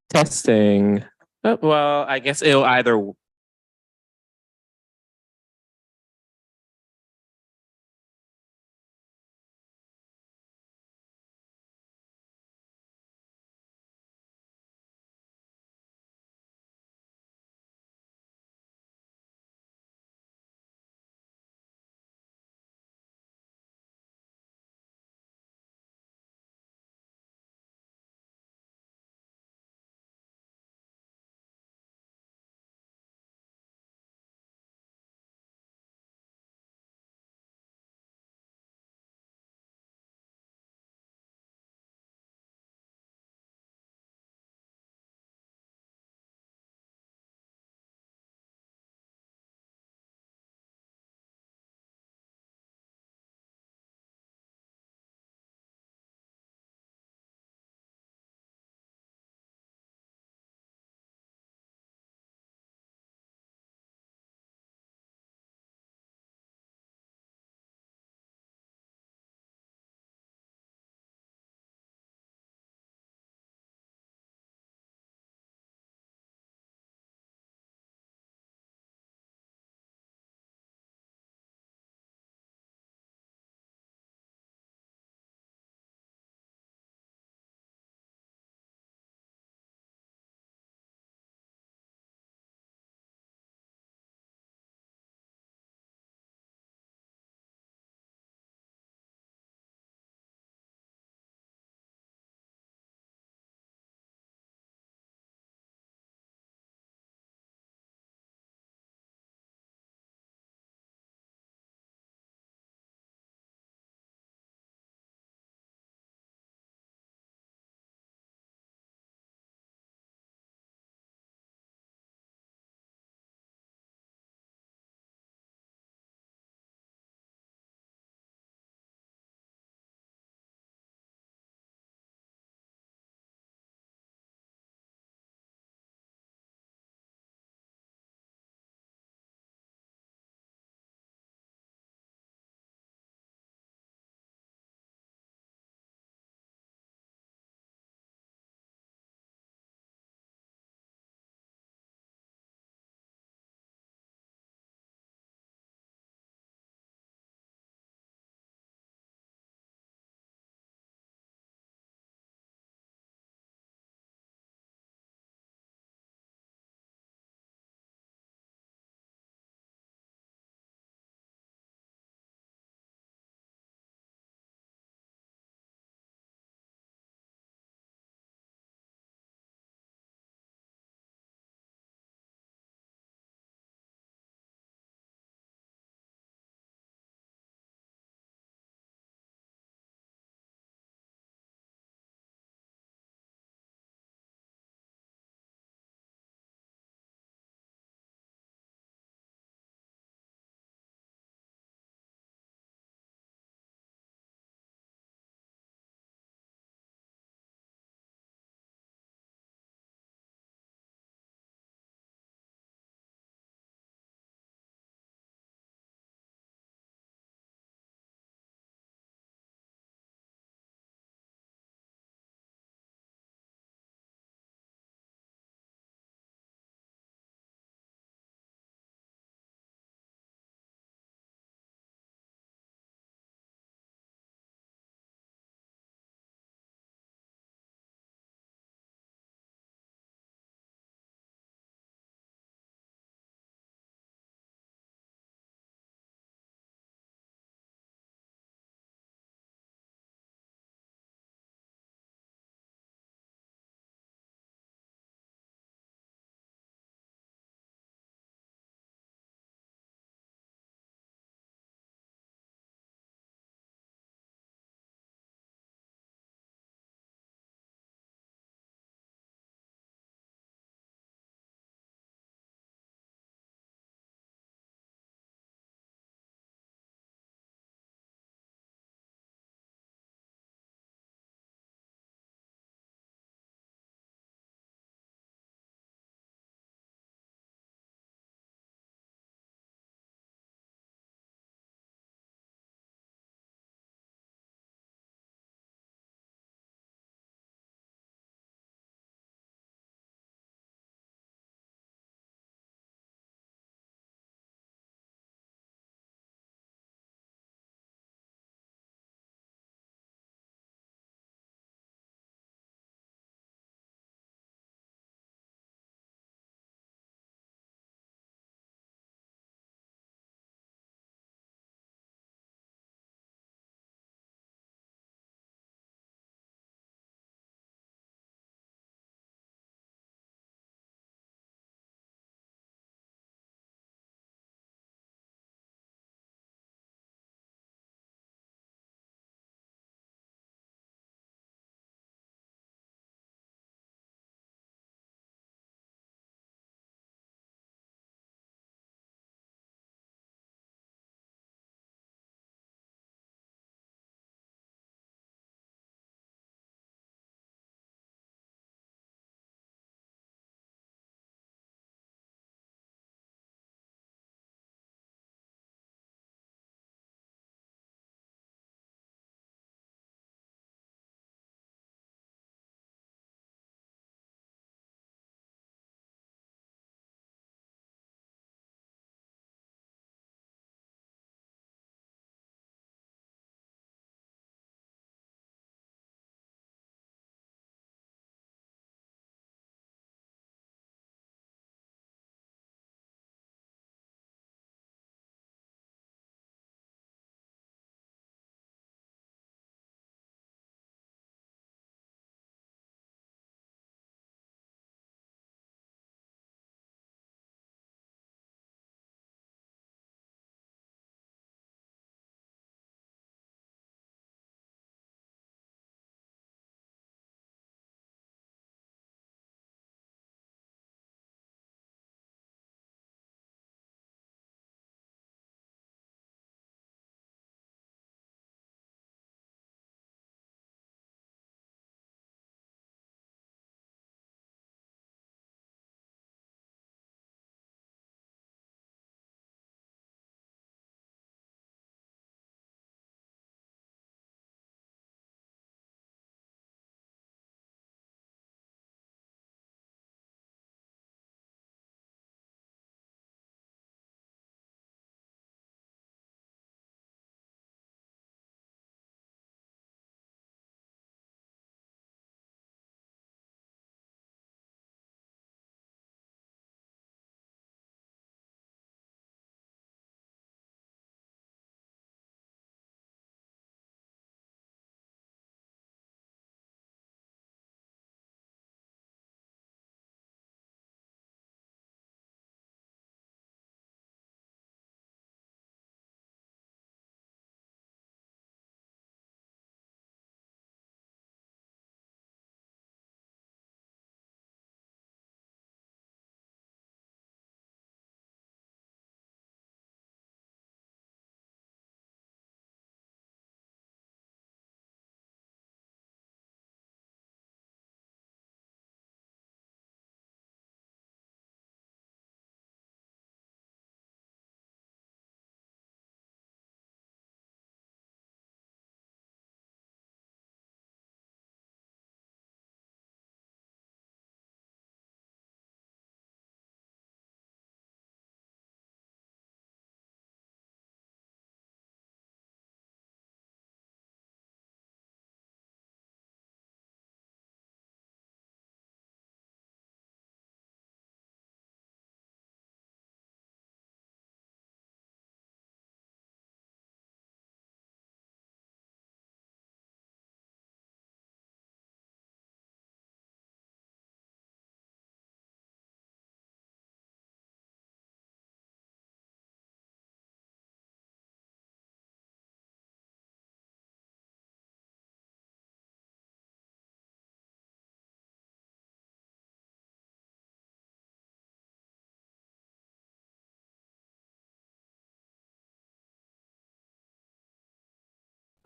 Testing. Well, I guess it'll either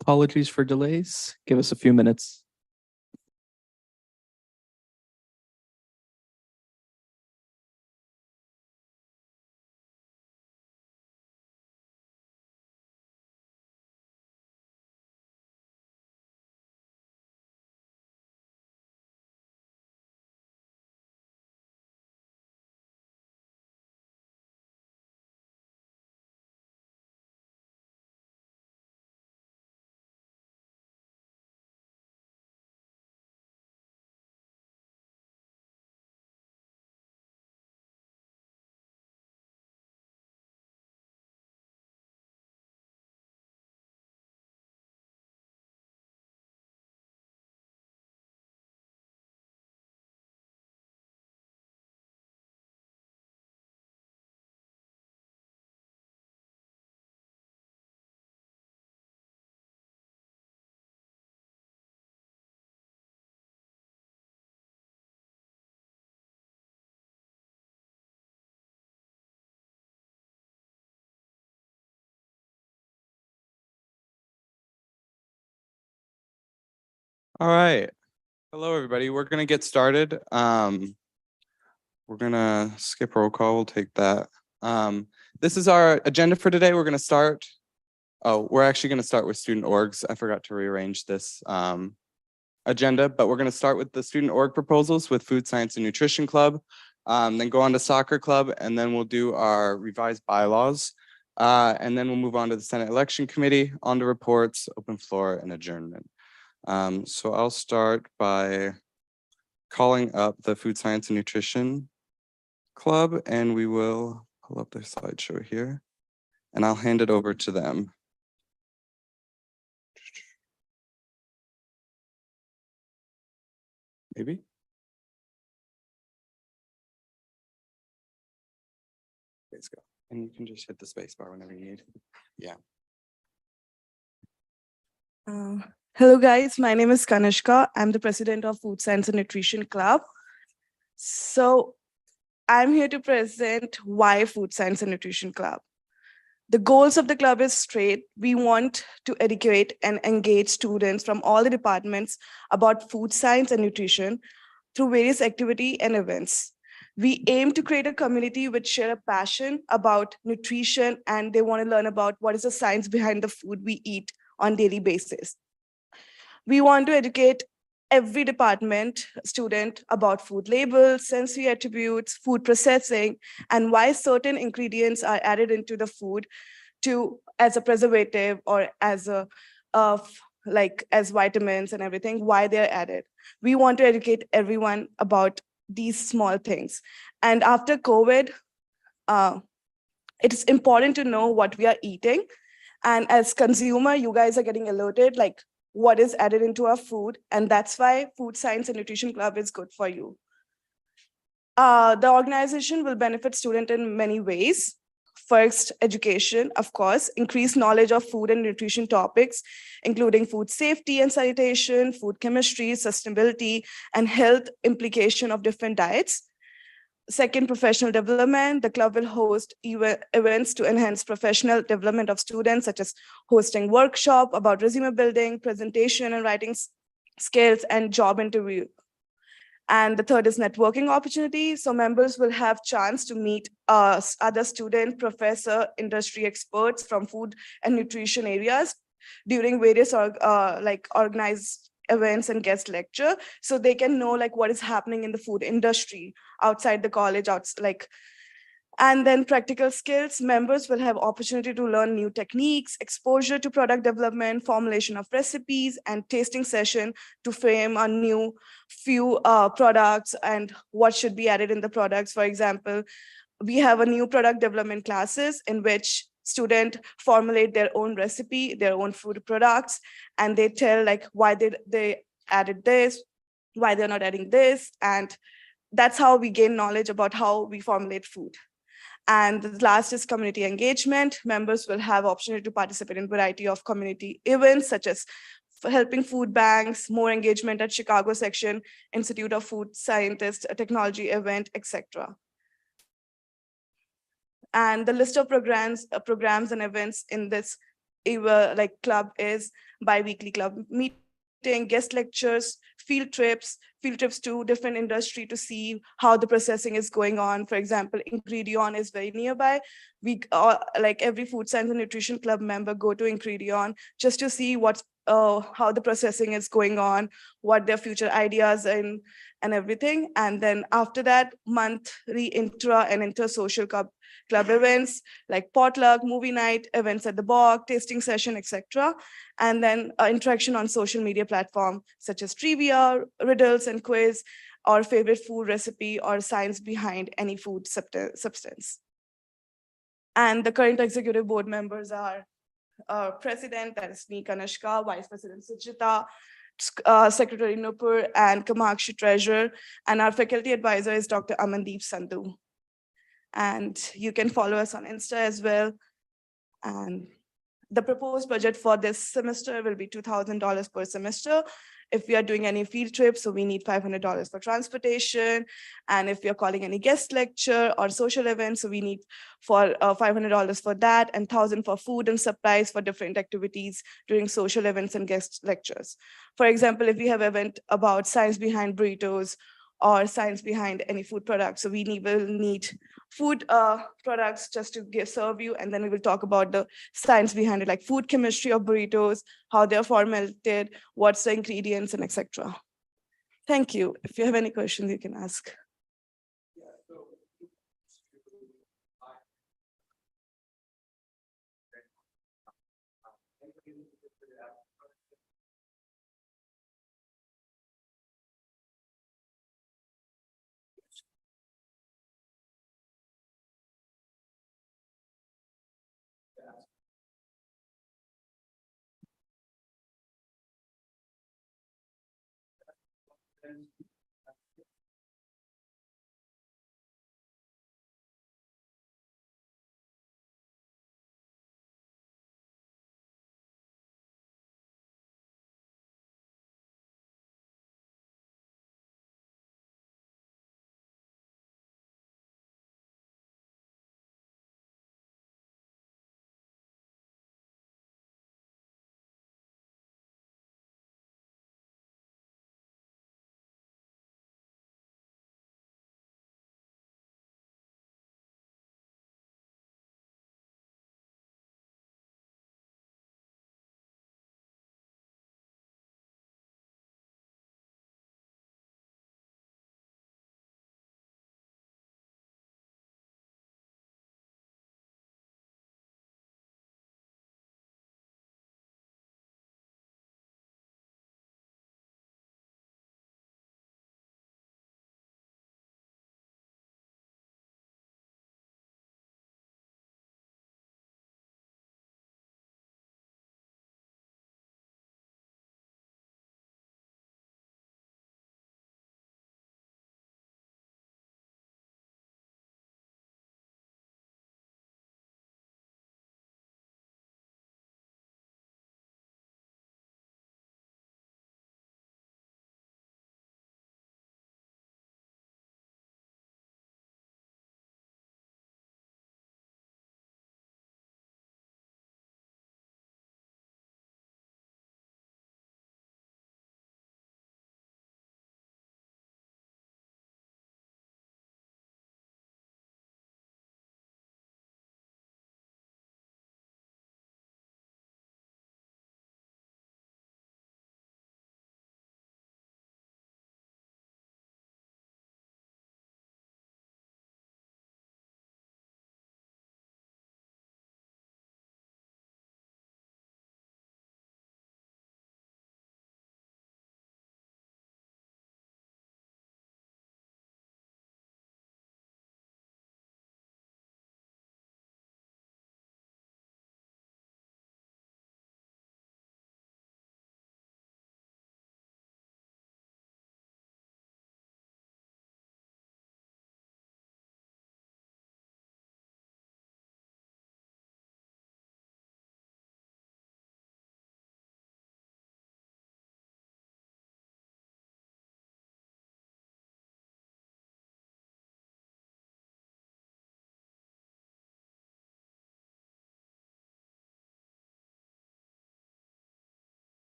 Apologies for delays. Give us a few minutes. All right. Hello, everybody. We're going to get started. We're going to skip roll call. We'll take that. This is our agenda for today. We're going to start. Oh, we're actually going to start with student orgs. I forgot to rearrange this agenda, but we're going to start with the student org proposals with Food Science and Nutrition Club, then go on to Soccer Club, and then we'll do our revised bylaws. And then we'll move on to the Senate Election Committee, on to reports, open floor, and adjournment. So I'll start by calling up the Food Science and Nutrition Club, and we will pull up their slideshow here, and I'll hand it over to them. Maybe? Let's go. And you can just hit the space bar whenever you need. Yeah. Hello guys, my name is Kanishka. I'm the president of Food Science and Nutrition Club. So I'm here to present why Food Science and Nutrition Club. The goals of the club is straight. We want to educate and engage students from all the departments about food science and nutrition through various activity and events. We aim to create a community which share a passion about nutrition, and they want to learn about what is the science behind the food we eat on daily basis. We want to educate every department student about food labels, sensory attributes, food processing, and why certain ingredients are added into the food as a preservative or as as vitamins and everything, why they're added. We want to educate everyone about these small things. And after COVID, it's important to know what we are eating. And as consumer, you guys are getting alerted like what is added into our food. And that's why Food Science and Nutrition Club is good for you. The organization will benefit students in many ways. First, education, of course, increased knowledge of food and nutrition topics, including food safety and sanitation, food chemistry, sustainability, and health implication of different diets. Second, professional development. The club will host events to enhance professional development of students, such as hosting workshop about resume building, presentation and writing skills, and job interview. And the third is networking opportunity. So members will have chance to meet other student, professor, industry experts from food and nutrition areas during various organized events and guest lecture, so they can know like what is happening in the food industry outside the college, and then practical skills. Members will have opportunity to learn new techniques, exposure to product development, formulation of recipes, and tasting session to frame a new few products and what should be added in the products. For example, we have a new product development classes in which students formulate their own recipe, their own food products, and they tell like why they added this, why they're not adding this. And that's how we gain knowledge about how we formulate food. And the last is community engagement. Members will have opportunity to participate in a variety of community events, such as helping food banks, more engagement at Chicago section, Institute of Food Scientists, a technology event, etc. And the list of programs and events in this club is bi-weekly club meeting, guest lectures, field trips to different industry to see how the processing is going on. For example, Ingredion is very nearby. We like every food science and nutrition club member go to Ingredion just to see how the processing is going on, what their future ideas and everything. And then after that, monthly intra and inter-social club events like potluck, movie night, events at the Bog, tasting session, etc. And then interaction on social media platform such as trivia, riddles, and quiz, or favorite food recipe, or science behind any food substance. And the current executive board members are President, that is me, Kanashka, Vice President Sujita, Secretary Nupur, and Kamakshi, Treasurer. And our faculty advisor is Dr. Amandeep Sandhu. And you can follow us on Insta as well. And the proposed budget for this semester will be $2,000 per semester. If we are doing any field trips, so we need $500 for transportation. And if we are calling any guest lecture or social events, so we need for $500 for that, and $1,000 for food and supplies for different activities during social events and guest lectures. For example, if we have an event about science behind burritos or science behind any food products, so we will need food products just to serve you, and then we will talk about the science behind it, like food chemistry of burritos, how they're formulated, what's the ingredients, and etc. Thank you. If you have any questions, you can ask.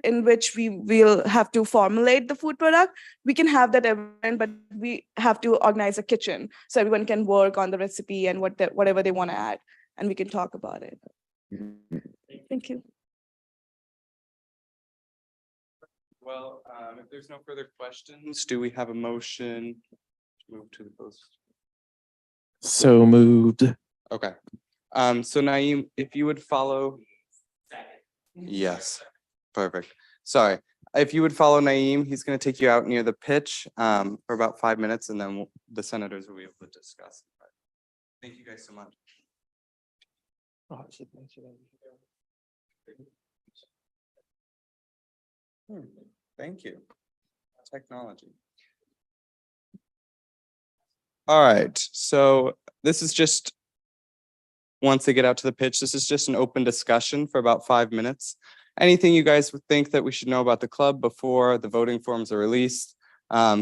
in which we will have to formulate the food product, we can have that event, but we have to organize a kitchen so everyone can work on the recipe and whatever they want to add, and we can talk about it. Thank you. Well, if there's no further questions, do we have a motion to move to the post? So moved. Okay. So Naeem, if you would follow. Yes, perfect. Sorry. If you would follow Naeem, he's going to take you out near the pitch for about 5 minutes, and then the senators will be able to discuss. Thank you guys so much. Thank you. Technology. All right, so this is just, once they get out to the pitch, this is just an open discussion for about 5 minutes. Anything you guys would think that we should know about the club before the voting forms are released,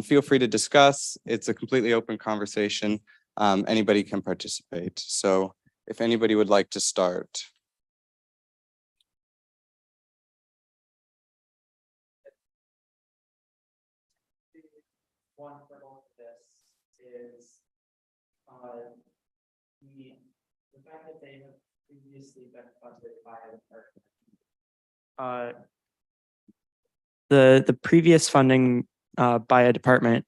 feel free to discuss. It's a completely open conversation. Anybody can participate. So if anybody would like to start. One for both of this is the fact that they have previously been funded by a department. The previous funding by a department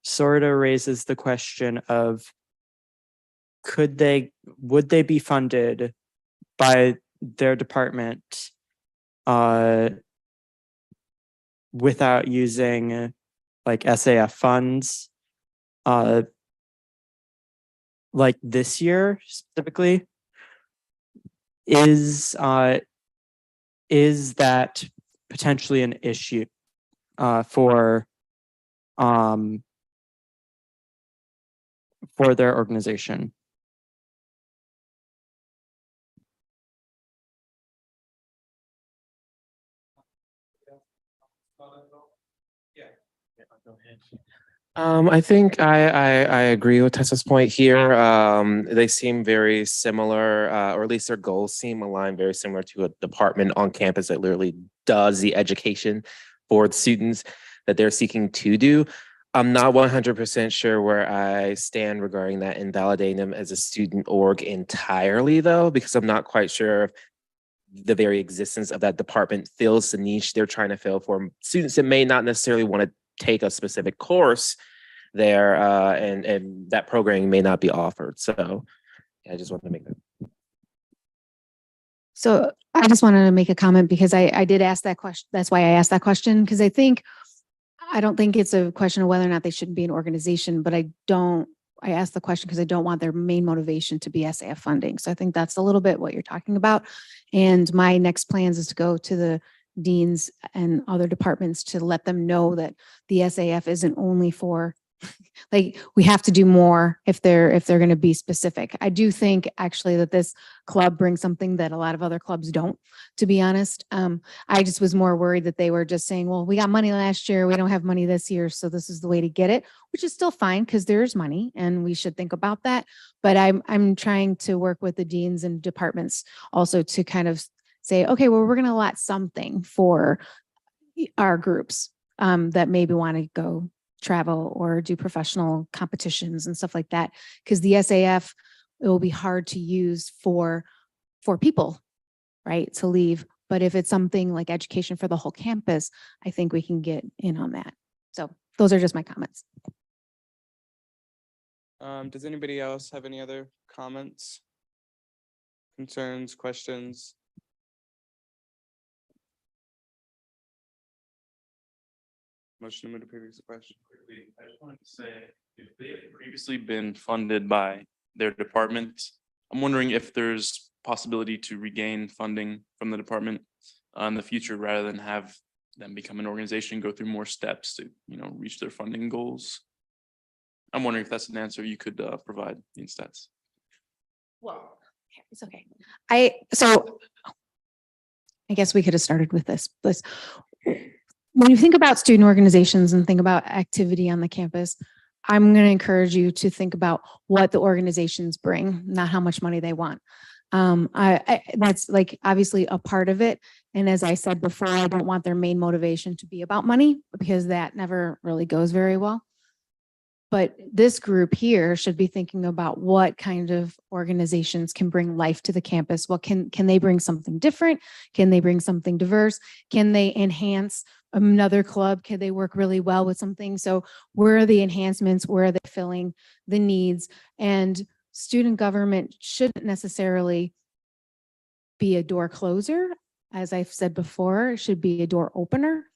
sort of raises the question of would they be funded by their department without using like SAF funds, like this year specifically? Is that potentially an issue for their organization? I think I agree with Tessa's point here. They seem very similar, or at least their goals seem aligned very similar to a department on campus that literally does the education for the students that they're seeking to do. I'm not 100% sure where I stand regarding that and validating them as a student org entirely, though, because I'm not quite sure if the very existence of that department fills the niche they're trying to fill for students that may not necessarily want to take a specific course there, and that programming may not be offered. So yeah, I just wanted to make that. So I just wanted to make a comment because I did ask that question. That's why I asked that question, because I don't think it's a question of whether or not they shouldn't be an organization, but I asked the question because I don't want their main motivation to be SAF funding. So I think that's a little bit what you're talking about. And my next plans is to go to the deans and other departments to let them know that the SAF isn't only for, like, we have to do more if they're going to be specific. I do think actually that this club brings something that a lot of other clubs don't, to be honest. I just was more worried that they were just saying, well, we got money last year, we don't have money this year, so this is the way to get it, which is still fine because there's money and we should think about that. But I'm trying to work with the deans and departments also to kind of say, okay, well, we're going to allot something for our groups that maybe want to go travel or do professional competitions and stuff like that. Because the SAF, it will be hard to use for people, right, to leave. But if it's something like education for the whole campus, I think we can get in on that. So those are just my comments. Does anybody else have any other comments, concerns, questions? Motion to move to previous question. I just wanted to say, if they have previously been funded by their department, I'm wondering if there's possibility to regain funding from the department in the future rather than have them become an organization, go through more steps to, reach their funding goals. I'm wondering if that's an answer you could provide instead. Well, it's okay. I guess we could have started with this. When you think about student organizations and think about activity on the campus, I'm going to encourage you to think about what the organizations bring, not how much money they want. That's like obviously a part of it. And as I said before, I don't want their main motivation to be about money because that never really goes very well. But this group here should be thinking about what kind of organizations can bring life to the campus. What can they bring something different? Can they bring something diverse? Can they enhance another club? Can they work really well with something? So where are the enhancements? Where are they filling the needs? And student government shouldn't necessarily be a door closer. As I've said before, it should be a door opener.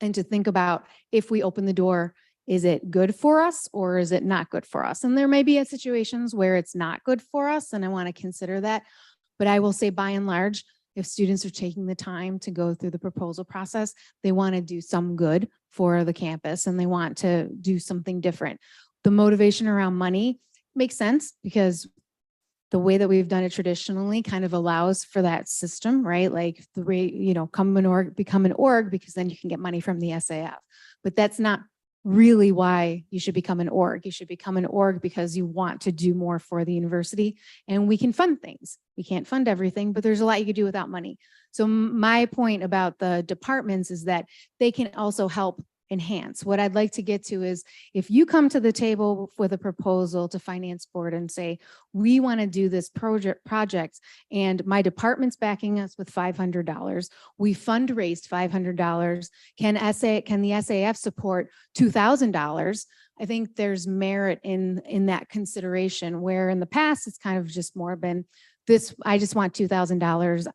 And to think about, if we open the door, is it good for us or is it not good for us? And there may be situations where it's not good for us, and I want to consider that. But I will say by and large, if students are taking the time to go through the proposal process, they want to do some good for the campus and they want to do something different. The motivation around money makes sense because the way that we've done it traditionally kind of allows for that system, right? Like the way, become an org because then you can get money from the SAF. But that's not really why you should become an org. You should become an org because you want to do more for the university, and we can fund things. We can't fund everything, but there's a lot you could do without money. So my point about the departments is that they can also help enhance. What I'd like to get to is, if you come to the table with a proposal to finance board and say, we want to do this project and my department's backing us with $500, we fundraised $500, can the SAF support $2,000? I think there's merit in that consideration, where in the past it's kind of just more been this, I just want $2,000.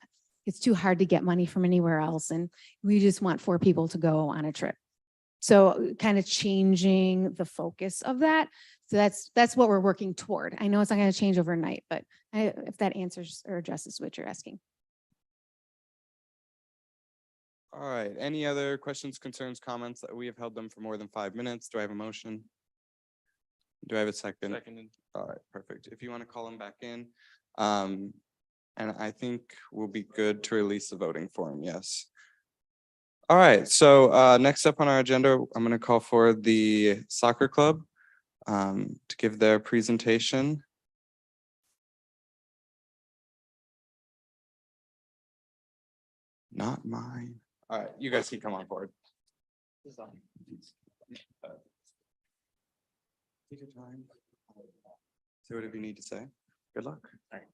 It's too hard to get money from anywhere else, and we just want 4 people to go on a trip. So kind of changing the focus of that. So that's what we're working toward. I know it's not going to change overnight, but if that answers or addresses what you're asking. All right, any other questions, concerns, comments? We have held them for more than 5 minutes. Do I have a motion? Do I have a second? Seconded. All right, perfect. If you want to call them back in. And I think we'll be good to release the voting form, yes. All right, so next up on our agenda, I'm going to call for the soccer club to give their presentation. Not mine. All right, you guys can come on board. Take your time. Say whatever you need to say. Good luck. All right.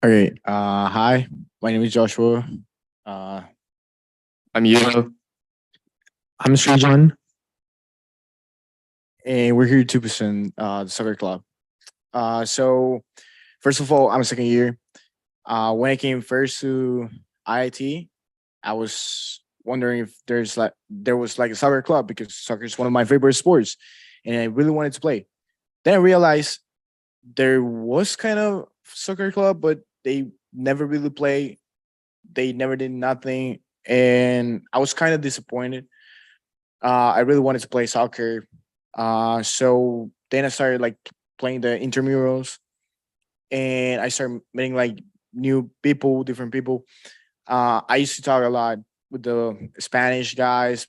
Okay, hi, my name is Joshua. I'm Yulo. I'm Srijan. And we're here to present the soccer club. So first of all, I'm a second year. When I came first to IIT, I was wondering if there was like a soccer club, because soccer is one of my favorite sports and I really wanted to play. Then I realized there was kind of soccer club, but they never really play. They never did nothing. And I was kind of disappointed. I really wanted to play soccer. So then I started like playing the intramurals, and I started meeting like new people, different people. I used to talk a lot with the Spanish guys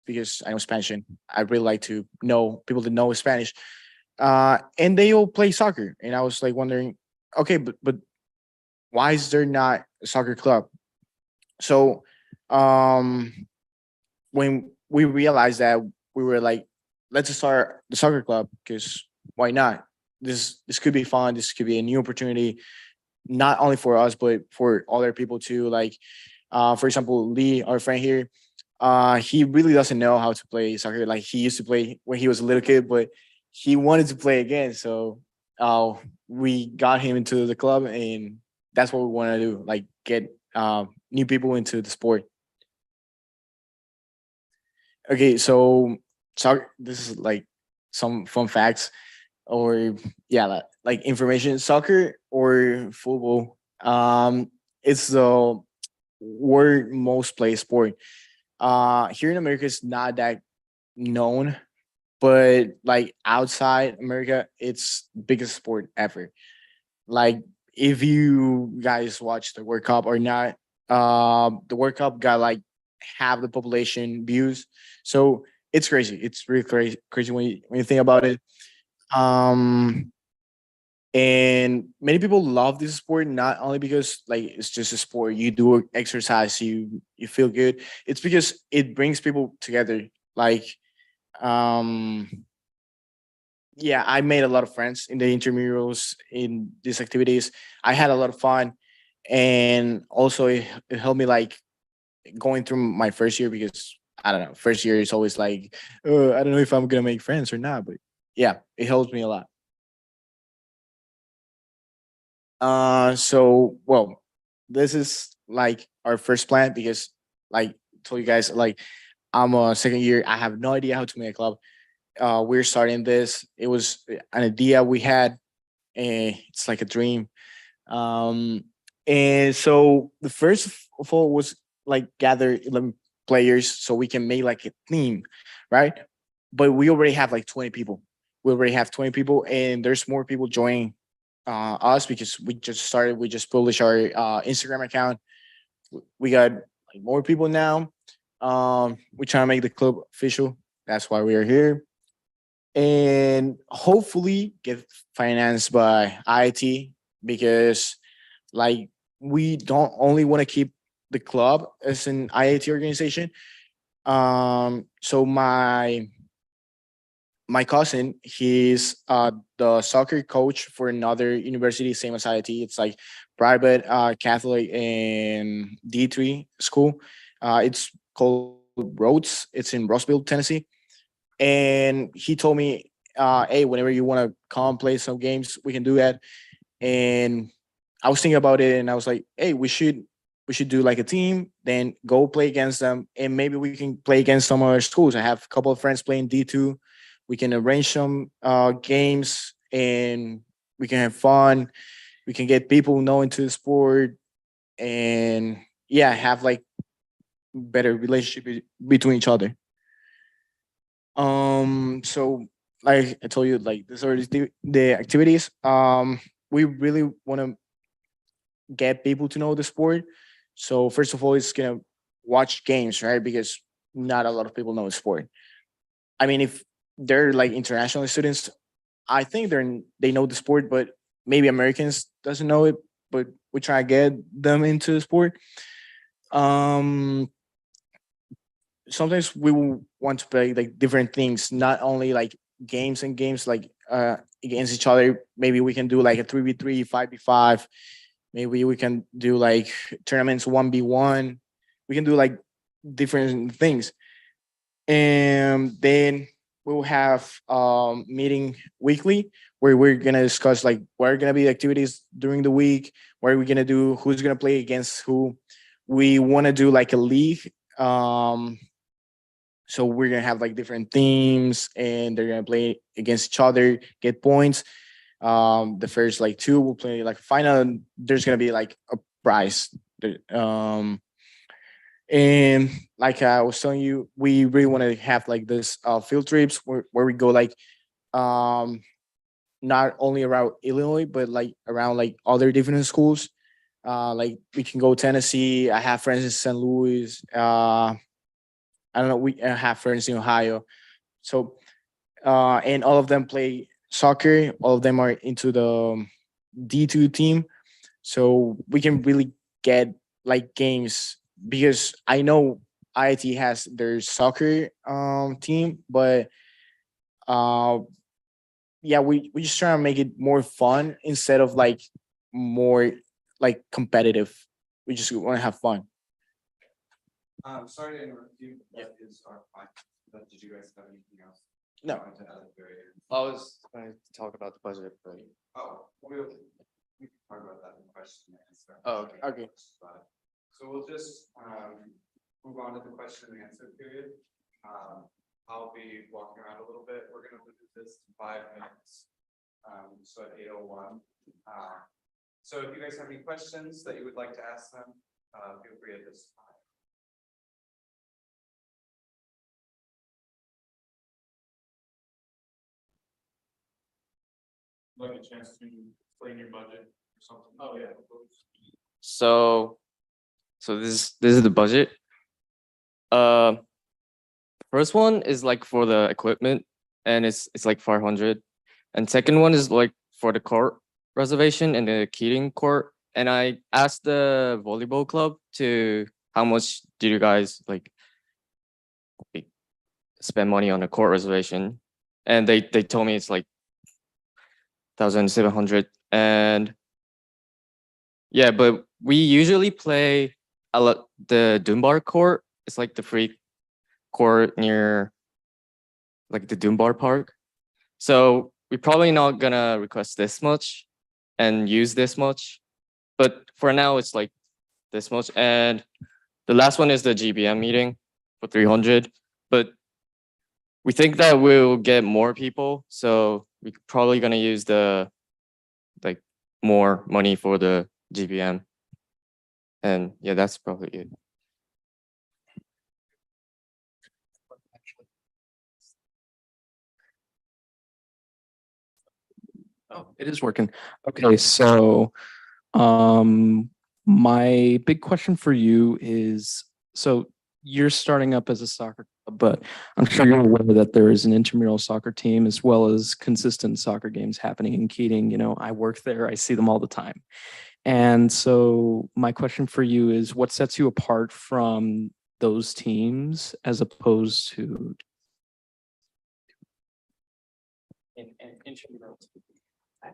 because I know Spanish and I really like to know people that know Spanish. And they all play soccer. And I was like wondering, okay, but why is there not a soccer club? So when we realized that, we were like, let's start the soccer club, because why not? This could be fun. This could be a new opportunity, not only for us, but for other people too. Like, for example, Lee, our friend here, he really doesn't know how to play soccer. Like, he used to play when he was a little kid, but he wanted to play again. So we got him into the club, and that's what we want to do, like get new people into the sport. Okay, so this is like some fun facts, or yeah, like information. Soccer or football, it's the world most played sport. Here in America, it's not that known, but like outside America, it's biggest sport ever. Like, if you guys watch the World Cup or not, the World Cup got like half the population views. So it's crazy. It's really crazy when you think about it. Um, and many people love this sport not only because like it's just a sport. You do exercise, you feel good. It's because it brings people together. Like, um, yeah, I made a lot of friends in the intramurals in these activities. I had a lot of fun, and also it helped me like going through my first year because I don't know, first year is always like, I don't know if I'm gonna make friends or not, but yeah, it helps me a lot. So well, this is like our first plan because, like, told you guys, like, I'm a second year. I have no idea how to make a club. We're starting this. It was an idea we had, and it's like a dream. Um, and so the first of all was like gather 11 players so we can make like a team, right? But we already have like 20 people. We already have 20 people, and there's more people joining us because we just started. We just published our Instagram account. We got like more people now. We're trying to make the club official. That's why we are here, and hopefully get financed by IT because like we don't only want to keep the club as an IIT organization. So my cousin, he's the soccer coach for another university, same as IIT. It's like private Catholic and D3 school. It's called Rhodes. It's in Rossville, Tennessee. And he told me, hey, whenever you want to come play some games, we can do that. And I was thinking about it, and I was like, hey, we should do like a team, then go play against them, and maybe we can play against some other schools. I have a couple of friends playing D2. We can arrange some games, and we can have fun. We can get people knowing to the sport, and yeah, have like better relationship between each other. So like I told you, like these are the activities. We really want to get people to know the sport. So first of all, it's gonna watch games, right? Because not a lot of people know the sport. I mean, if they're like international students, I think they know the sport, but maybe Americans doesn't know it. But we try to get them into the sport. Um, Sometimes we will want to play like different things, not only like games and games like against each other. Maybe we can do like a 3v3, 5v5. Maybe we can do like tournaments 1v1. We can do like different things. And then we'll have meeting weekly where we're gonna discuss like what are gonna be the activities during the week, what are we gonna do, who's gonna play against who. We want to do like a league. So we're gonna have like different teams, and they're gonna play against each other, get points. The first like two will play like final. And there's gonna be like a prize. And like I was telling you, we really want to have like this field trips where we go like um not only around Illinois but like around like other different schools. Like we can go Tennessee. I have friends in St. Louis. I don't know. We have friends in Ohio. So and all of them play soccer. All of them are into the D2 team. So we can really get like games because I know IIT has their soccer team, but uh yeah, we just try to make it more fun instead of like more like competitive. We just want to have fun. Sorry to interrupt you. That is our final. But did you guys have anything else? No. you wanted to add at the very end? I was going to talk about the budget, but Oh, we can talk about that in question and answer. Oh, okay. Okay. So we'll just move on to the question and answer period. I'll be walking around a little bit. We're gonna do this in 5 minutes. So at 8:01. So if you guys have any questions that you would like to ask them, feel free at this time. Like a chance to explain your budget or something. Oh, yeah. So this is the budget. first one is like for the equipment, and it's like 500, and second one is like for the court reservation and the Keating court. And I asked the volleyball club to how much did you guys like spend money on the court reservation, and they told me it's like 1,700. And yeah, but we usually play a lot the Dunbar court. It's like the free court near like the Dunbar Park. So we're probably not gonna request this much and use this much. But for now, it's like this much. And the last one is the GBM meeting for 300. But we think that we'll get more people. So we're probably gonna use the like more money for the GBM. And yeah, that's probably it. Oh, it is working. Okay, so my big question for you is, so you're starting up as a soccer club, but I'm sure you're aware that there is an intramural soccer team as well as consistent soccer games happening in Keating. You know, I work there, I see them all the time. And so my question for you is, what sets you apart from those teams as opposed to intramural?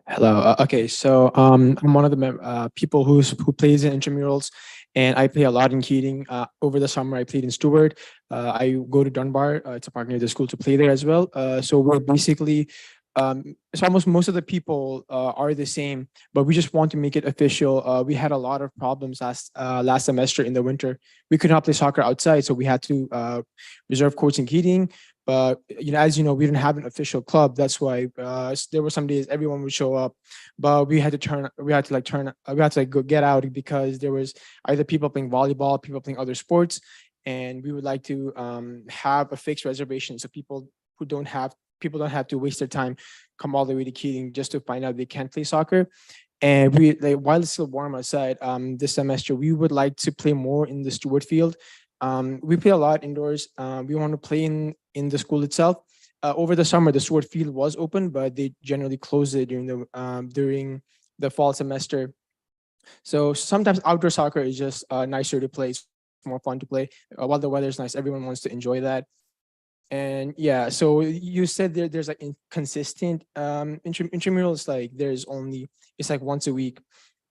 Hello. Okay, so I'm one of the people who plays in intramurals, and I play a lot in Keating. Over the summer, I played in Stewart. I go to Dunbar. It's a park near the school to play there as well. So we're basically, it's almost most of the people are the same, but we just want to make it official. We had a lot of problems last semester in the winter. We could not play soccer outside, so we had to reserve courts in Keating. But as you know, we didn't have an official club. That's why there were some days everyone would show up, but we had to go get out because there was either people playing volleyball, people playing other sports, and we would like to have a fixed reservation so people don't have to waste their time come all the way to Keating just to find out they can't play soccer. And we while it's still warm outside, this semester we would like to play more in the Stewart field. We play a lot indoors. We want to play in the school itself. Over the summer, the Stewart field was open, but they generally close it during the fall semester. So sometimes outdoor soccer is just nicer to play. It's more fun to play. While the weather's nice, everyone wants to enjoy that. And yeah, so you said there's like inconsistent intramurals, like it's like once a week.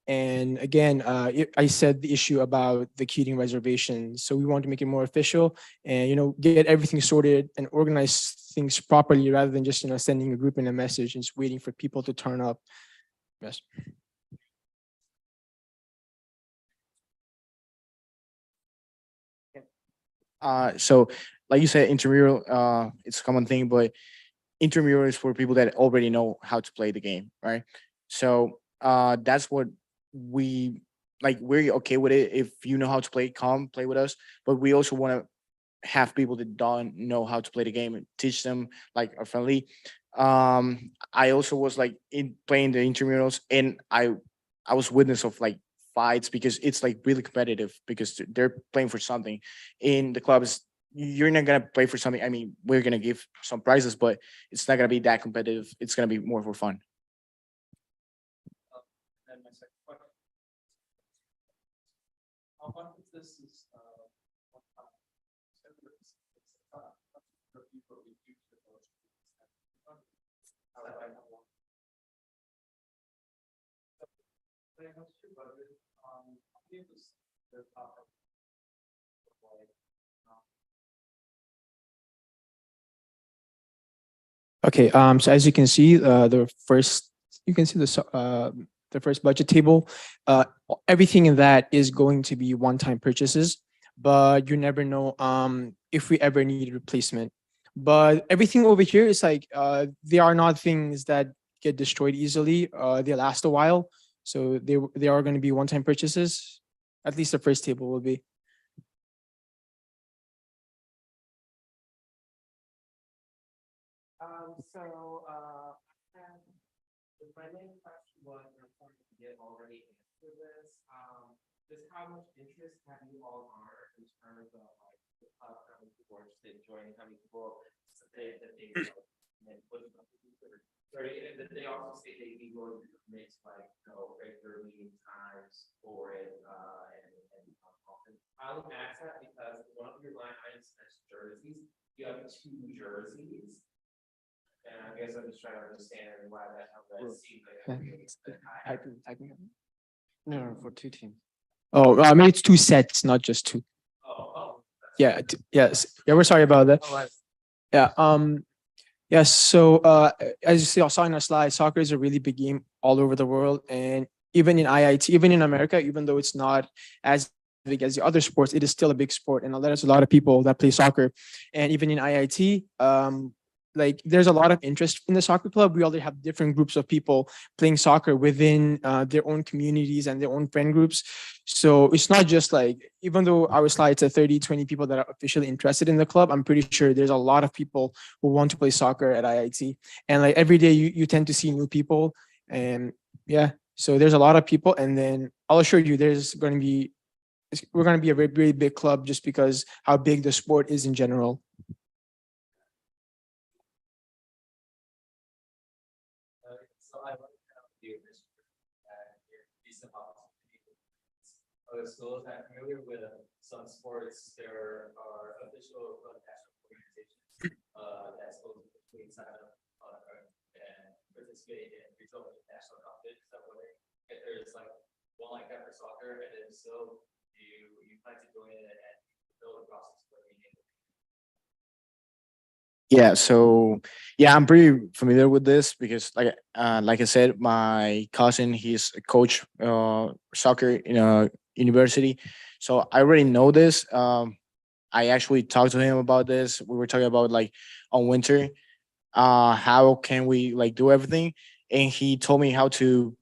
And again, I said the issue about the Keating reservation. So we want to make it more official and, get everything sorted and organize things properly rather than just, sending a group in a message and just waiting for people to turn up. Yes. So like you said, intramural, it's a common thing, but intramural is for people that already know how to play the game, right? So that's what we're okay with it. If you know how to play, come play with us. But we also want to have people that don't know how to play the game and teach them, like, are friendly. I also was like in playing the intramurals, and I was witness of like fights because it's like really competitive because they're playing for something. In the clubs, you're not gonna play for something. I mean, we're gonna give some prizes, but it's not gonna be that competitive. It's gonna be more for fun. And my second question. How much of this is one time? Okay. So as you can see, the first budget table. Everything in that is going to be one-time purchases, but you never know if we ever need a replacement. But everything over here is like they are not things that get destroyed easily. They last a while, so they are going to be one-time purchases. At least the first table will be. My main question was, and I'm sorry to get already answered this, just how much interest have you all garnered in terms of like How many people are interested in joining? How many people say that they and what sorry, and then they also say they'd be willing to commit to like regular meeting times for it and often. I would ask that because one of your line items has jerseys. You have 2 jerseys. And I guess I'm just trying to understand why how that seems like. No, for 2 teams. Oh, I mean, it's 2 sets, not just 2. Oh. Yeah, yes. Yeah, we're sorry about that. Yeah. Yes. So, as you see, I saw in our slide, soccer is a really big game all over the world, and even in IIT, even in America, even though it's not as big as the other sports, it is still a big sport, and there's a lot of people that play soccer, and even in IIT, like there's a lot of interest in the soccer club. We already have different groups of people playing soccer within their own communities and their own friend groups. So it's not just like, even though our slides are 30, 20 people that are officially interested in the club, I'm pretty sure there's a lot of people who want to play soccer at IIT. And like every day you tend to see new people. And yeah, so there's a lot of people. And then I'll assure you we're going to be a very, very big club just because how big the sport is in general. So I want to do this. Recent other schools I'm familiar with some sports. There are official national organizations that schools between sign up and participate in regional and national competitions. That way, if there's like one like that for soccer, and if so, you plan to join it and build a process for being able. Yeah, so yeah, I'm pretty familiar with this because like I said, my cousin, he's a coach soccer in a university. So I already know this. I actually talked to him about this. We were talking about like on winter, how can we like do everything? And he told me how to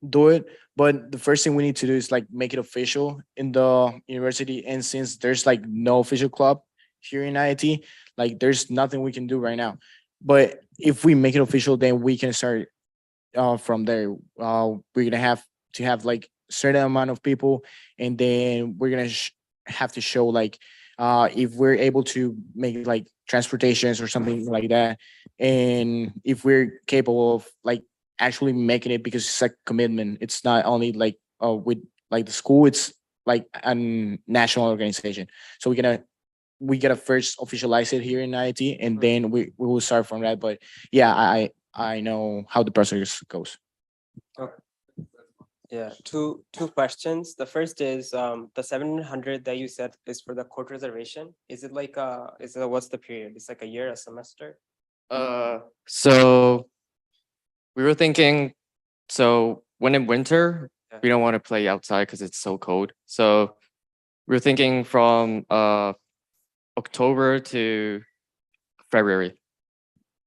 do it. But the first thing we need to do is like make it official in the university. And since there's like no official club here in IIT, like there's nothing we can do right now. But if we make it official, then we can start from there. We're gonna have to have like certain amount of people, and then we're gonna have to show like if we're able to make like transportations or something like that, and if we're capable of like actually making it, because it's like commitment. It's not only like with like the school. It's like a national organization. So we gotta first officialize it here in IIT, and then we will start from that. But yeah, I know how the process goes. Yeah, two questions. The first is the 700 that you said is for the court reservation. Is it like what's the period? It's like a year, a semester? So we were thinking, so when in winter, Yeah. we don't want to play outside because it's so cold. So we were thinking from October to February.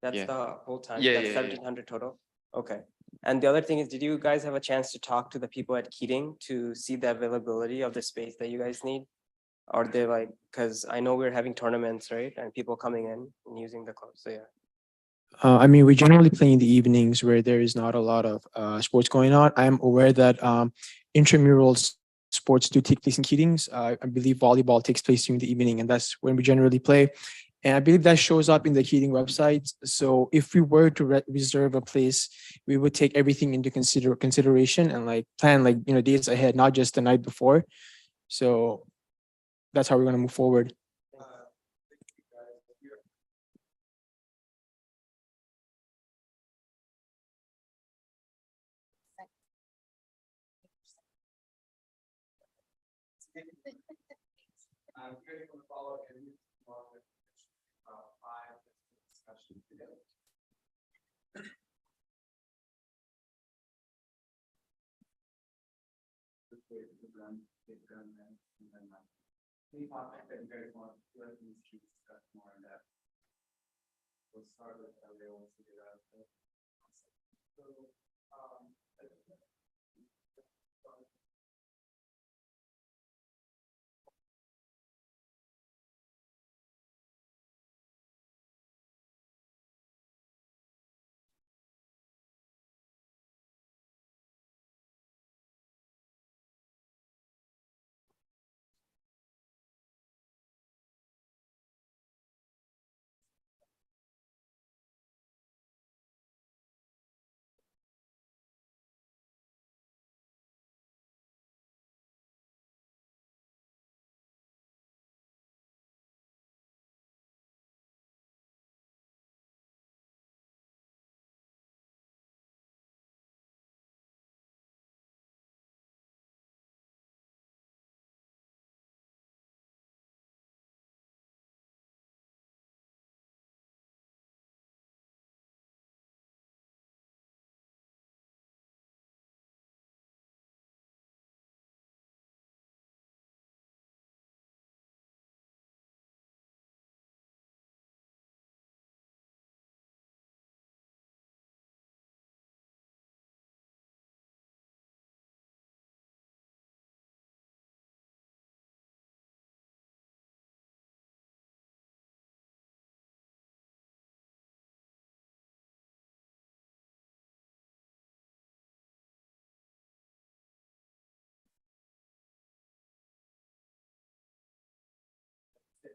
That's Yeah. the whole time. Yeah, That's yeah, yeah. 1,700 total. Okay. And the other thing is, did you guys have a chance to talk to the people at Keating to see the availability of the space that you guys need? Are they like, because I know we're having tournaments, right? And people coming in and using the club. So yeah. I mean, we generally play in the evenings where there is not a lot of sports going on. I'm aware that intramural sports do take place in Keatings. I believe volleyball takes place during the evening, and that's when we generally play. And I believe that shows up in the Keating website. So if we were to reserve a place, we would take everything into consideration and like plan like days ahead, not just the night before. So that's how we're gonna move forward. I'm going to follow up and five discussion together. Any topic that you guys want to discuss more in depth? We'll start with how they want to do that. So,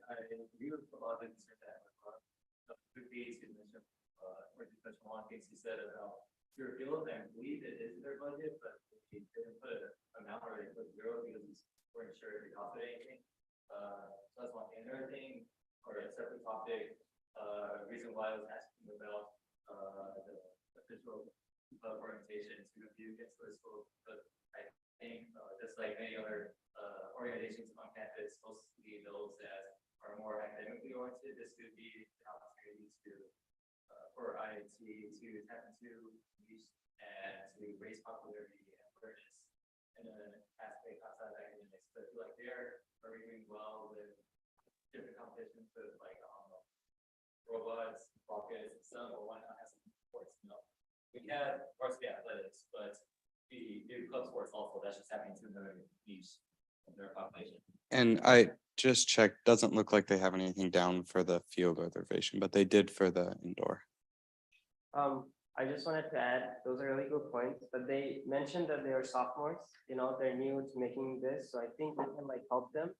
agree with a lot of things that the case you mentioned, or discussion one case you said about your field, I believe it is their budget, but they didn't put an amount or they put zero because we weren't sure if it costed anything. So that's one thing. Another thing, or a separate topic, reason why I was asking about the official organization to review against this school, but I think just like many other organizations on campus, mostly those that are more academically oriented, this could be an opportunity to for IIT to tap into niche and to raise popularity and awareness in an aspect outside of academics. But I feel like they're doing well with different competitions with like robots, rockets, and some, or why not have some sports? No, we have varsity athletics, but we do club sports also. That's just happening to another niche of their population. And I just checked, doesn't look like they have anything down for the field reservation, but they did for the indoor. I just wanted to add, those are really good points, but they mentioned that they are sophomores, they're new to making this, so I think we can like help them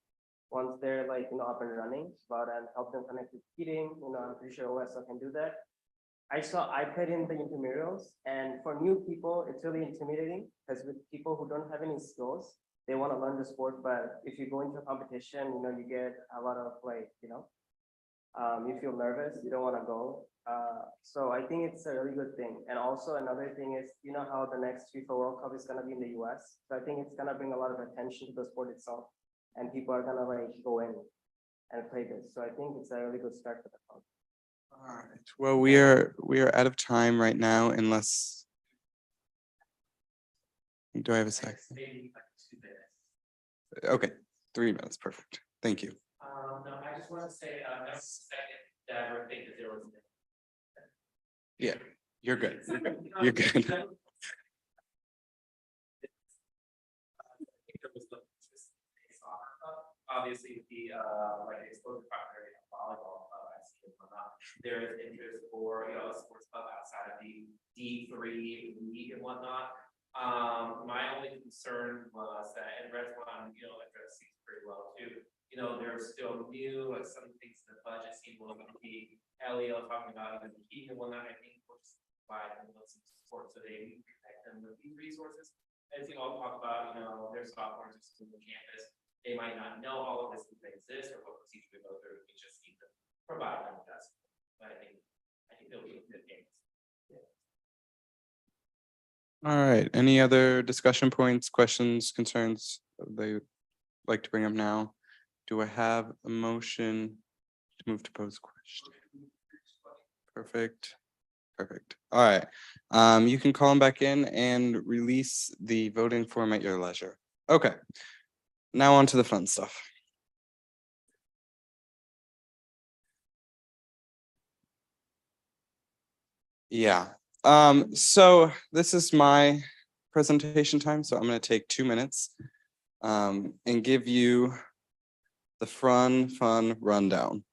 once they're like, up and running, but and help them connect with heating, I'm pretty sure OSL can do that. I saw iPad in the intramurals, and for new people, it's really intimidating because with people who don't have any skills, they want to learn the sport, but if you go into a competition, you get a lot of like, you feel nervous, you don't want to go. So I think it's a really good thing. And also another thing is, how the next FIFA World Cup is going to be in the US. So I think it's going to bring a lot of attention to the sport itself, and people are going to like go in and play this. So I think it's a really good start for the club. All right. Well, we are out of time right now, unless. Do I have a second? Maybe like 2 minutes. Okay, 3 minutes, perfect. Thank you. No, I just want to say, that was the second that I ever think that there was. Yeah, you're good. You're good. I think there was soccer club, obviously the like exposure primary volleyball club, I see it or not. There is interest for a sports club outside of the D3 league and whatnot. My only concern was that, and Red's one, addressed these pretty well too. They're still new, like some things in the budget seem a little bit. Elio talking about even heating and whatnot. I think we'll just provide them with some support so they can protect them with these resources. As you all talk about, their sophomores are still on campus. They might not know all of this exists or what procedure to go through. We just need to provide them with that. But I think they'll be good games. All right. Any other discussion points, questions, concerns they would like to bring up now? Do I have a motion to move to pose question? Perfect. Perfect. All right. You can call them back in and release the voting form at your leisure. Okay. Now on to the fun stuff. Yeah. So this is my presentation time, so I'm going to take 2 minutes and give you the fun rundown.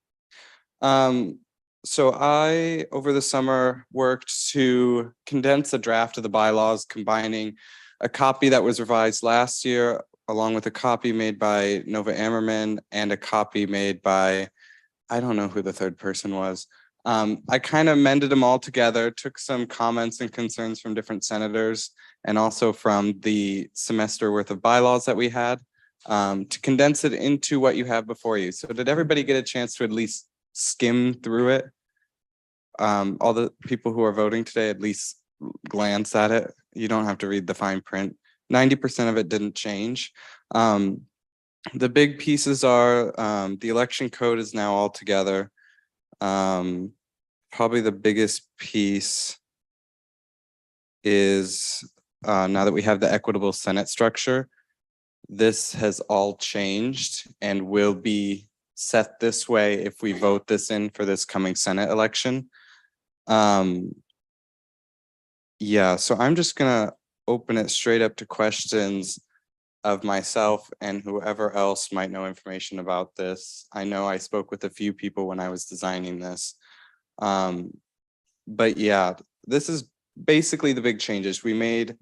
So I, over the summer, worked to condense a draft of the bylaws, combining a copy that was revised last year, along with a copy made by Nova Ammerman and a copy made by, I don't know who the third person was. I kind of mended them all together, took some comments and concerns from different senators and also from the semester worth of bylaws that we had to condense it into what you have before you. So did everybody get a chance to at least skim through it? All the people who are voting today at least glance at it. You don't have to read the fine print. 90% of it didn't change. The big pieces are the election code is now all together. Probably the biggest piece is now that we have the equitable Senate structure, this has all changed and will be set this way if we vote this in for this coming Senate election. Yeah, so I'm just gonna open it straight up to questions of myself and whoever else might know information about this. I know I spoke with a few people when I was designing this. But yeah, this is basically the big changes. We made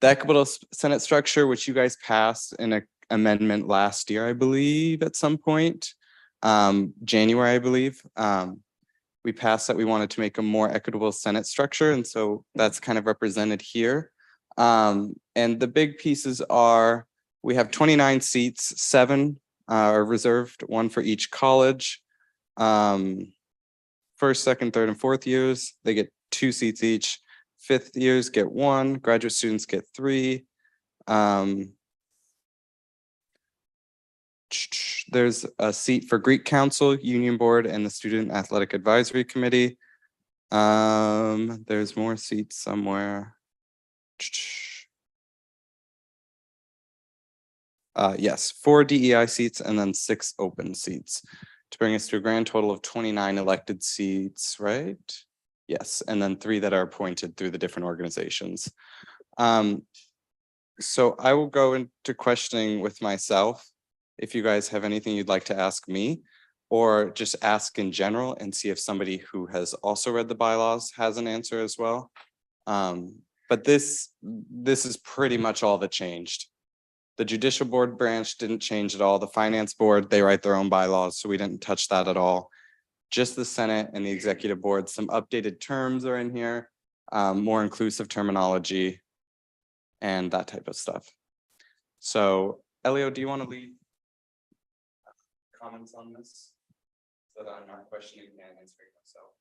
the equitable Senate structure, which you guys passed in an amendment last year, I believe, at some point. January, I believe. We passed that we wanted to make a more equitable Senate structure, and so that's kind of represented here. And the big pieces are, we have 29 seats, 7 are reserved, 1 for each college. First, second, third, and fourth years, they get 2 seats each. Fifth years get 1, graduate students get 3. There's a seat for Greek Council, Union Board, and the Student Athletic Advisory Committee. There's more seats somewhere. Yes, 4 DEI seats and then 6 open seats to bring us to a grand total of 29 elected seats, right? Yes, and then 3 that are appointed through the different organizations. So I will go into questioning with myself. If you guys have anything you'd like to ask me, or just ask in general and see if somebody who has also read the bylaws has an answer as well. But this is pretty much all that changed. The judicial board branch didn't change at all. The finance board, they write their own bylaws, so we didn't touch that at all. Just the Senate and the executive board, some updated terms are in here, more inclusive terminology and that type of stuff. So Elio, do you want to lead comments on this? So that I'm not questioning and answering myself.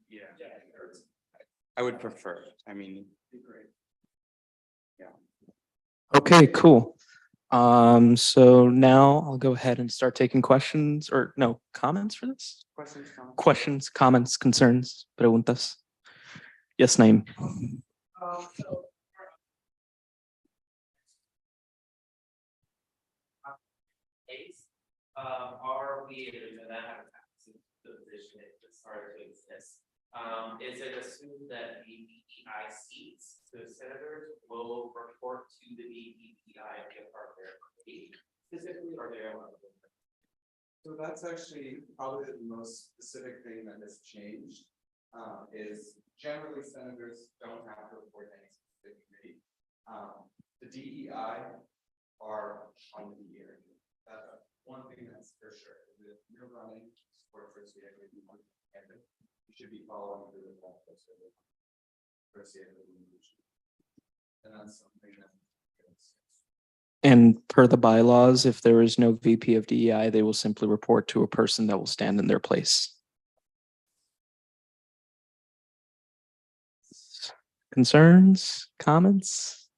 Yeah. I would prefer, I mean. Yeah. Okay, cool. So now I'll go ahead and start taking questions or no, comments for this? Questions, comments, concerns, preguntas. Yes, Naeem. Are we, and that haven't happened since the position it started to exist. Is it assumed that the DEI seats, the senators will report to the DEI and be a part of their committee? Specifically, are there? So that's actually probably the most specific thing that has changed. Is generally senators don't have to report any specific committee. The DEI are on the DEI. One thing that's for sure, if you're running for first year, you should be following through with that first year. And that's something that. And per the bylaws, if there is no VP of DEI, they will simply report to a person that will stand in their place. Concerns, comments?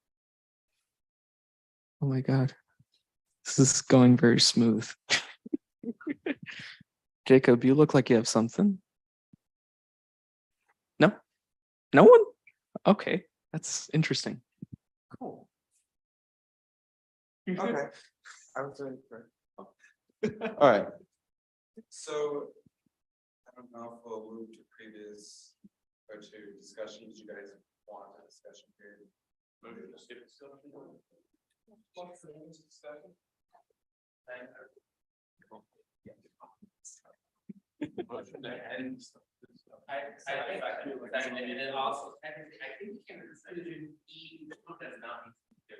Oh my God. This is going very smooth. Jacob, you look like you have something. No? No one? Okay, that's interesting. Cool. Okay. I was doing great. All right. So I don't know if we'll move to previous or to discussions you guys want a discussion period. And then also, I think decision E does not need to.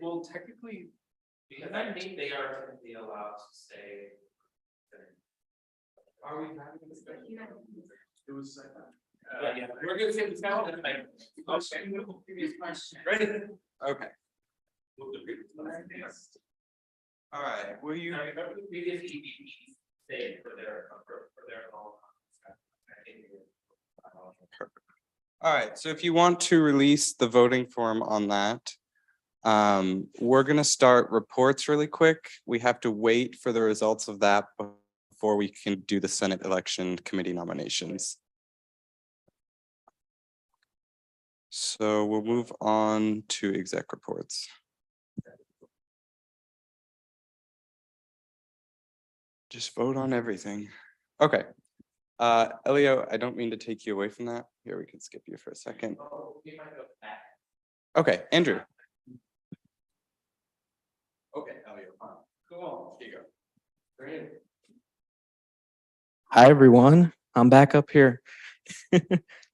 Well, technically, because I think they are technically allowed to say. Are we having a discussion? it was Yeah, we're gonna say this now. Previous question. Ready? Okay. All right, will you? Remember the previous EVPs say for their own. All right, so if you want to release the voting form on that, we're gonna start reports really quick. We have to wait for the results of that before we can do the Senate election committee nominations. So we'll move on to exec reports. Just vote on everything. Okay. Elio, I don't mean to take you away from that. Here, we can skip you for a second. Okay, Andrew. Okay, Elio, cool. Here you go. Great. Hi, everyone. I'm back up here.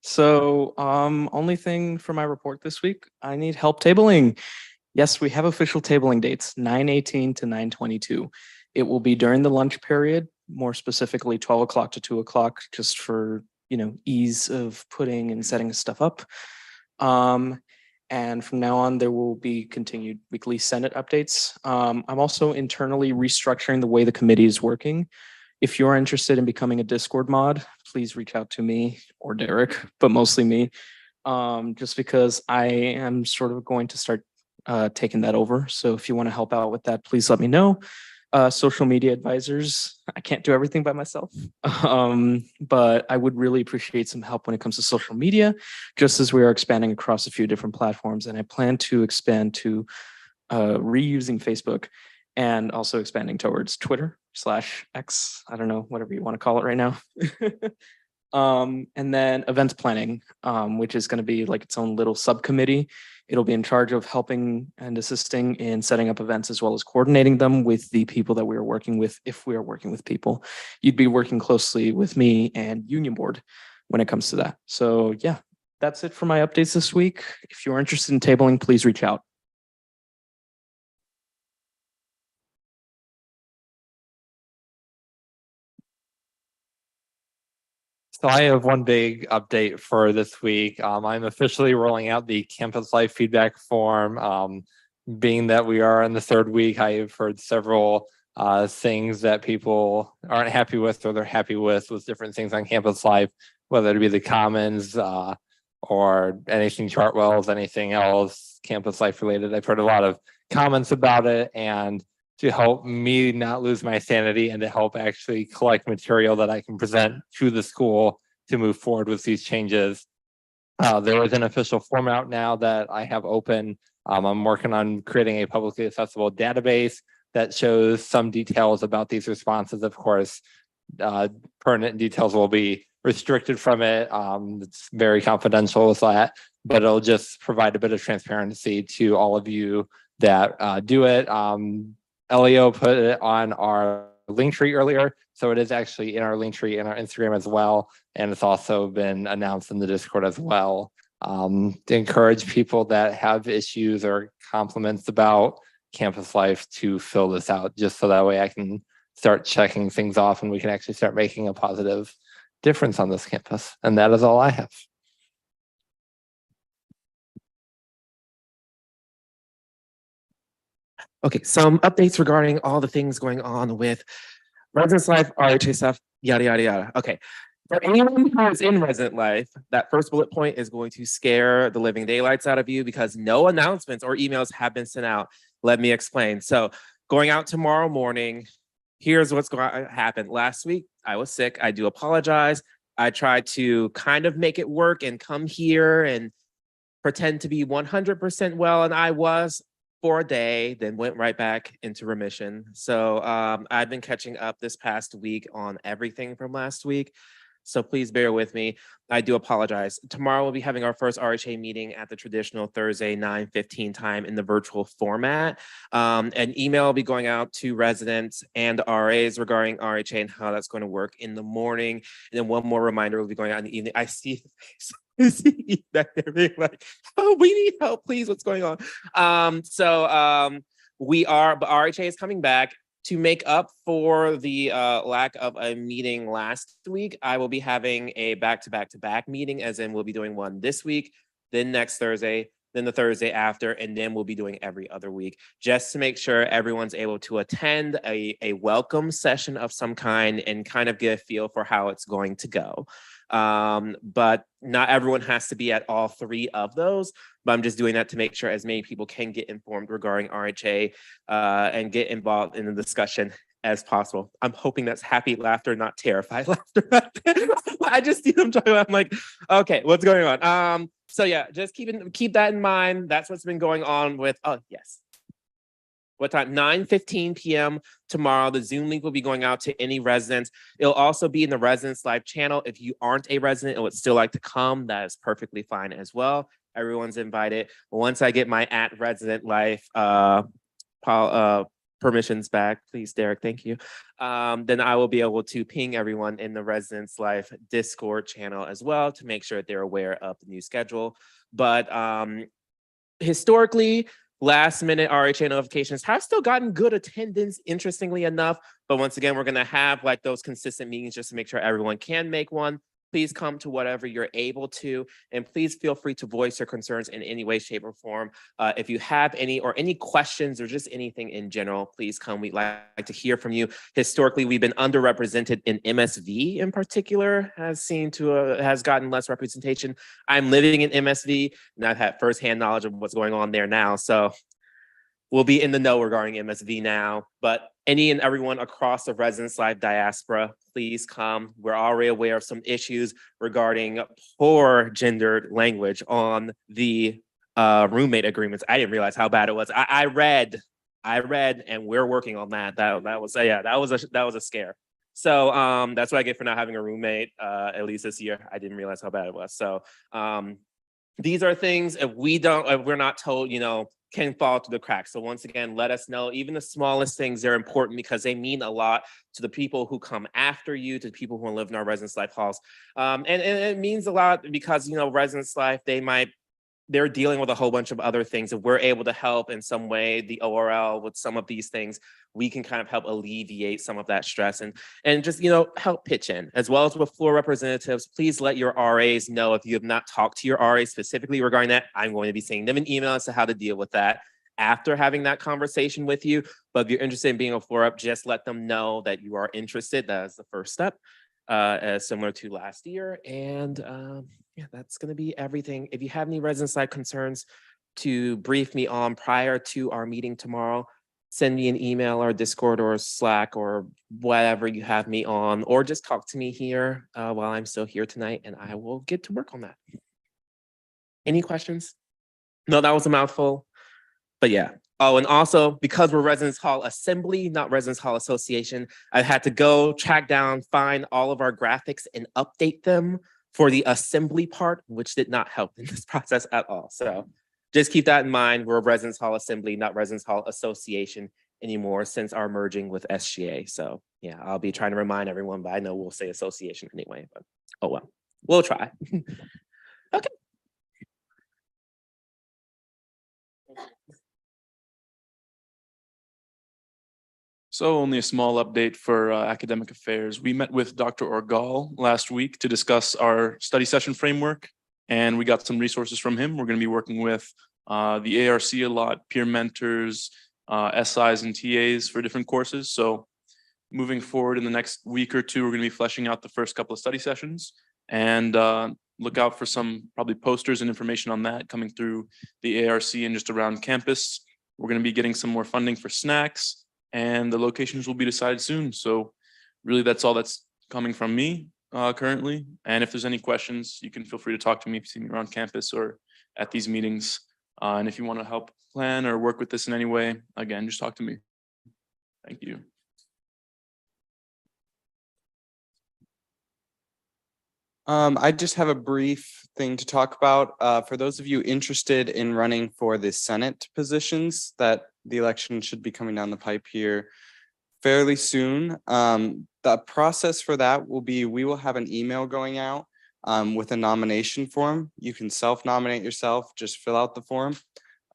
So, only thing for my report this week, I need help tabling. Yes, we have official tabling dates, 9/18 to 9/22. It will be during the lunch period, more specifically 12 o'clock to 2 o'clock, just for, ease of putting and setting stuff up. And from now on, there will be continued weekly Senate updates. I'm also internally restructuring the way the committee is working. If you're interested in becoming a Discord mod, please reach out to me or Derek, but mostly me. Just because I am sort of going to start taking that over. So if you want to help out with that, please let me know. Social media advisors, I can't do everything by myself, but I would really appreciate some help when it comes to social media, just as we are expanding across a few different platforms. And I plan to expand to reusing Facebook and also expanding towards Twitter/X. I don't know, whatever you want to call it right now. And then events planning, which is going to be like its own little subcommittee. It'll be in charge of helping and assisting in setting up events as well as coordinating them with the people that we are working with. If we are working with people, you'd be working closely with me and Union Board when it comes to that. So yeah, that's it for my updates this week. If you're interested in tabling, please reach out. So I have one big update for this week. I'm officially rolling out the campus life feedback form. Being that we are in the third week, I have heard several things that people aren't happy with or they're happy with different things on campus life, whether it be the commons or anything Chartwell's, anything else campus life related. I've heard a lot of comments about it, and to help me not lose my sanity and to help actually collect material that I can present to the school to move forward with these changes. There is an official form out now that I have open. I'm working on creating a publicly accessible database that shows some details about these responses. Of course, pertinent details will be restricted from it. It's very confidential with that, but it'll just provide a bit of transparency to all of you that do it. Elio put it on our link tree earlier, so it is actually in our link tree in our Instagram as well, and it's also been announced in the Discord as well. To encourage people that have issues or compliments about campus life to fill this out, just so that way I can start checking things off and we can actually start making a positive difference on this campus. And that is all I have. Okay, some updates regarding all the things going on with Residence Life, RHA stuff, yada, yada, yada. Okay, for anyone who is in Resident Life, that first bullet point is going to scare the living daylights out of you because no announcements or emails have been sent out. Let me explain. So going out tomorrow morning, here's what's going to happen. Last week, I was sick. I do apologize. I tried to kind of make it work and come here and pretend to be 100% well, and I was for a day, then went right back into remission. So I've been catching up this past week on everything from last week. So please bear with me. I do apologize. Tomorrow we'll be having our first RHA meeting at the traditional Thursday 9:15 time in the virtual format. An email will be going out to residents and RAs regarding RHA and how that's going to work in the morning. And then one more reminder will be going out in the evening. I see that they're being like, oh, we need help, please. What's going on? But RHA is coming back. To make up for the lack of a meeting last week, I will be having a back-to-back-to-back meeting, as in we'll be doing one this week, then next Thursday, then the Thursday after, and then we'll be doing every other week, just to make sure everyone's able to attend a welcome session of some kind and kind of get a feel for how it's going to go. But not everyone has to be at all three of those, but I'm just doing that to make sure as many people can get informed regarding RHA and get involved in the discussion as possible. I'm hoping that's happy laughter, not terrified laughter. I just see them talking about, I'm like, okay, what's going on? So yeah, just keep that in mind. That's what's been going on with, oh yes. What time? 9:15 p.m. tomorrow. The Zoom link will be going out to any residents. It'll also be in the Residents Live channel. If you aren't a resident and would still like to come, that is perfectly fine as well. Everyone's invited. Once I get my @ResidentLife permissions back, please, Derek, thank you. Then I will be able to ping everyone in the Residence Life Discord channel as well to make sure that they're aware of the new schedule. But historically, last minute RHA notifications have still gotten good attendance, interestingly enough. But once again, we're going to have like those consistent meetings just to make sure everyone can make one. Please come to whatever you're able to, and please feel free to voice your concerns in any way, shape, or form. If you have any questions or just anything in general, please come. We'd like to hear from you. Historically, we've been underrepresented in MSV in particular, has gotten less representation. I'm living in MSV, and I've had firsthand knowledge of what's going on there now. So we'll be in the know regarding MSV now, but any and everyone across the Residence Life diaspora, please come. We're already aware of some issues regarding poor gendered language on the roommate agreements. I didn't realize how bad it was. I read, and we're working on that. That was a scare. So that's what I get for not having a roommate, at least this year. I didn't realize how bad it was. So these are things if we're not told, can fall through the cracks. So once again, let us know. Even the smallest things, they're important because they mean a lot to the people who come after you, to the people who live in our Residence Life halls. And it means a lot because, Residence Life, they're dealing with a whole bunch of other things. If we're able to help in some way, the ORL with some of these things, we can kind of help alleviate some of that stress and just, help pitch in. As well as with floor representatives, please let your RAs know if you have not talked to your RAs specifically regarding that. I'm going to be sending them an email as to how to deal with that after having that conversation with you. But if you're interested in being a floor rep, just let them know that you are interested. That is the first step, similar to last year. And yeah, that's going to be everything. If you have any Residence Life concerns to brief me on prior to our meeting tomorrow, send me an email or Discord or Slack or whatever you have me on, or just talk to me here while I'm still here tonight, and I will get to work on that. Any questions? No, that was a mouthful, but yeah. Oh, and also because we're Residence Hall Assembly, not Residence Hall Association, I had to go track down, find all of our graphics and update them for the assembly part, which did not help in this process at all. So just keep that in mind. We're a Residence Hall Assembly, not Residence Hall Association anymore since our merging with SGA. So yeah, I'll be trying to remind everyone, but I know we'll say association anyway, but oh well, we'll try. Okay. So only a small update for academic affairs. We met with Dr. Orgal last week to discuss our study session framework, and we got some resources from him. We're going to be working with the ARC a lot, peer mentors, SIs and TAs for different courses. So moving forward in the next week or two, we're going to be fleshing out the first couple of study sessions, and look out for some probably posters and information on that coming through the ARC and just around campus. We're going to be getting some more funding for snacks, and the locations will be decided soon. So really that's all that's coming from me currently. And if there's any questions, you can feel free to talk to me if you see me around campus or at these meetings. And if you want to help plan or work with this in any way, again, just talk to me. Thank you. I just have a brief thing to talk about. For those of you interested in running for the Senate positions, that the election should be coming down the pipe here fairly soon. The process for that will be, we will have an email going out with a nomination form. You can self-nominate yourself, just fill out the form.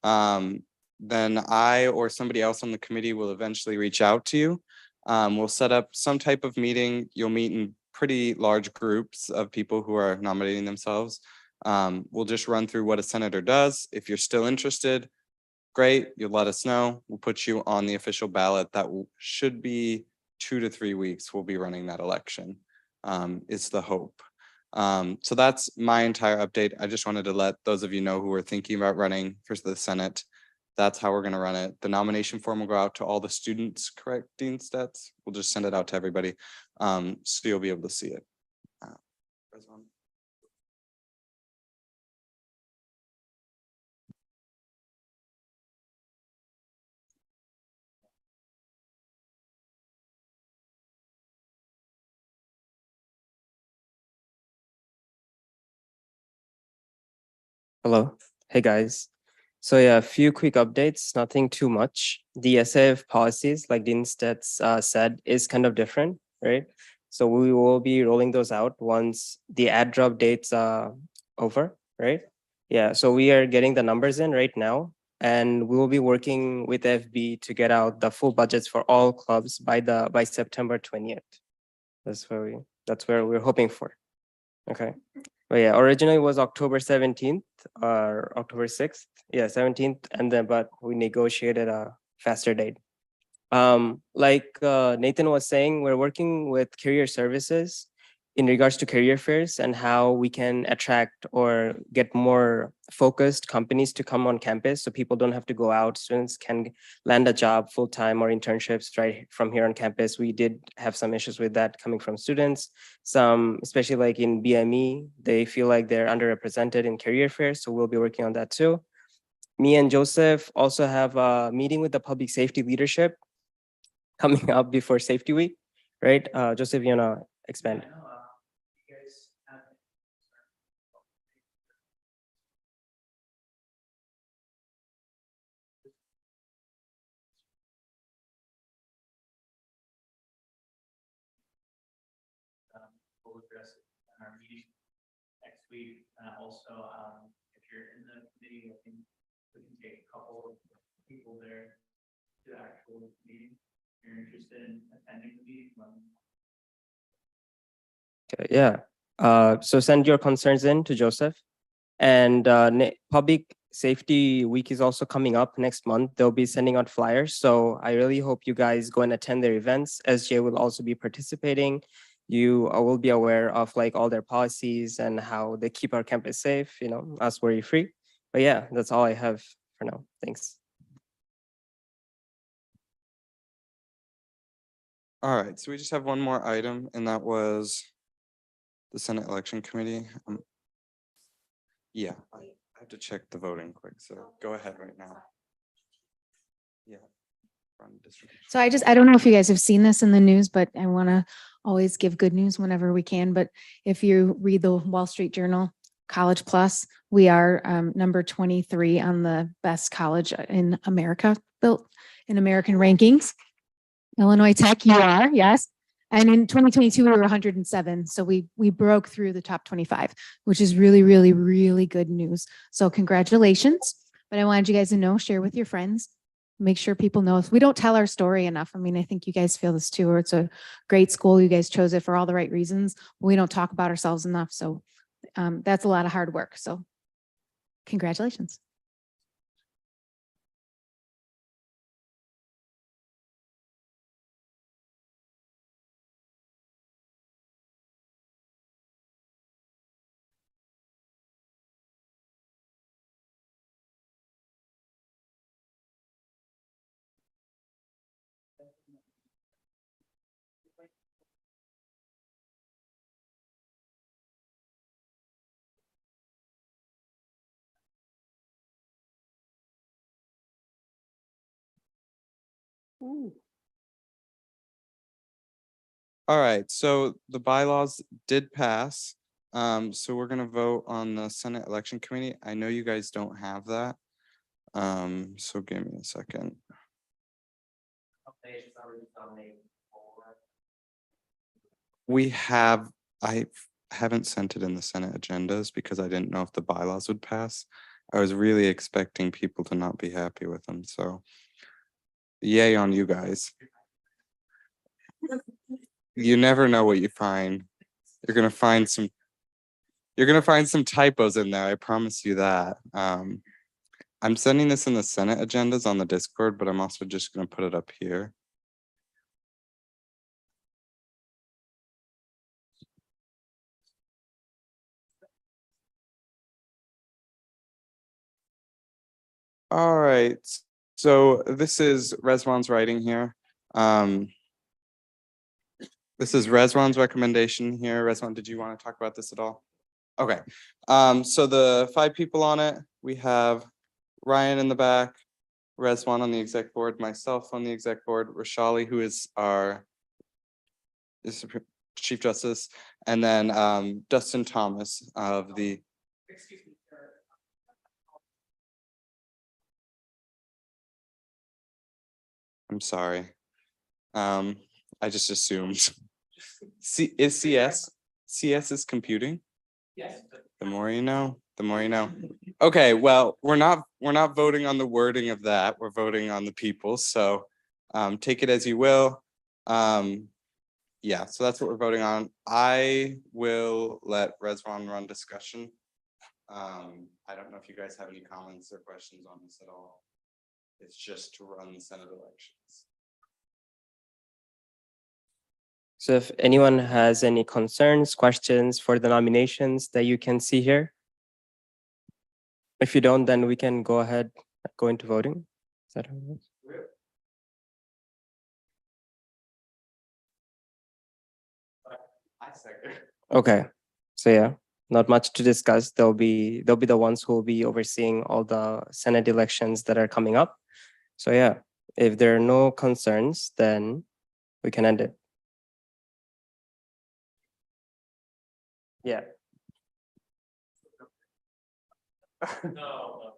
Then I or somebody else on the committee will eventually reach out to you. We'll set up some type of meeting. You'll meet in pretty large groups of people who are nominating themselves. We'll just run through what a senator does. If you're still interested, great, you'll let us know. We'll put you on the official ballot. That should be 2 to 3 weeks. We'll be running that election. It's the hope. So that's my entire update. I just wanted to let those of you know who are thinking about running for the Senate. That's how we're going to run it. The nomination form will go out to all the students, correct, Dean Stetz? We'll just send it out to everybody, so you'll be able to see it. Hello. Hey guys. So yeah, a few quick updates, nothing too much. The SAF policies, like Dean Stets said, is kind of different, right? So we will be rolling those out once the ad drop dates are over, right? Yeah, so we are getting the numbers in right now, and we will be working with FB to get out the full budgets for all clubs by September 20th. That's where we're hoping for. Okay. But yeah, originally it was October 17th or October 6th. Yeah, 17th. And then, but we negotiated a faster date. Like Nathan was saying, we're working with career services in regards to career fairs and how we can attract or get more focused companies to come on campus so people don't have to go out. Students can land a job full time or internships right from here on campus. We did have some issues with that coming from students. Some, especially like in BME, they feel like they're underrepresented in career fairs. So we'll be working on that too. Me and Joseph also have a meeting with the public safety leadership coming up before safety week, right? Joseph, you wanna expand? We'll address it in our meeting next week. Also, if you're in the committee, I think we can take a couple of people there to the actual meeting. If you're interested in attending the meeting. Okay, yeah. So send your concerns in to Joseph. And public safety week is also coming up next month. They'll be sending out flyers. So I really hope you guys go and attend their events. SJ will also be participating. You will be aware of like all their policies and how they keep our campus safe, you know, us worry free. But yeah, that's all I have for now. Thanks. All right, so we just have one more item, and that was the Senate Election Committee. Yeah, I have to check the voting quick, so go ahead right now. Yeah. Run distribution. So I don't know if you guys have seen this in the news, but I want to always give good news whenever we can. But if you read the Wall Street Journal, College Plus, we are number 23 on the best college in America, built in American rankings. Illinois Tech, you are, yes. And in 2022, we were 107. So we broke through the top 25, which is really, really, really good news. So congratulations. But I wanted you guys to know, share with your friends, make sure people know. If we don't tell our story enough, I mean, I think you guys feel this too, or it's a great school. You guys chose it for all the right reasons. We don't talk about ourselves enough. So that's a lot of hard work. So congratulations. All right, so the bylaws did pass. So we're gonna vote on the Senate Election Committee. I know you guys don't have that. So give me a second. We have, I haven't sent it in the Senate agendas because I didn't know if the bylaws would pass. I was really expecting people to not be happy with them, so yay on you guys. You never know what you find. You're gonna find some typos in there, I promise you that. I'm sending this in the Senate agendas on the Discord, but I'm also just gonna put it up here. All right, so this is Rezwan's writing here. This is Rezwan's recommendation here. Rezwan, did you want to talk about this at all? Okay, so the 5 people on it, we have Ryan in the back, Rezwan on the exec board, myself on the exec board, Rashali, who is our Chief Justice, and then Dustin Thomas of the. Excuse me. I'm sorry. I just assumed. Is CS? CS is computing? Yes. The more you know, the more you know. Okay, well, we're not voting on the wording of that. We're voting on the people. So take it as you will. Yeah, so that's what we're voting on. I will let Rezvan run discussion. I don't know if you guys have any comments or questions on this at all. It's just to run Senate elections. So if anyone has any concerns, questions for the nominations that you can see here. If you don't, then we can go ahead, go into voting. Is that how it works? I second. Okay, so yeah, not much to discuss. They'll be the ones who will be overseeing all the Senate elections that are coming up. So yeah, if there are no concerns, then we can end it. Yeah. No.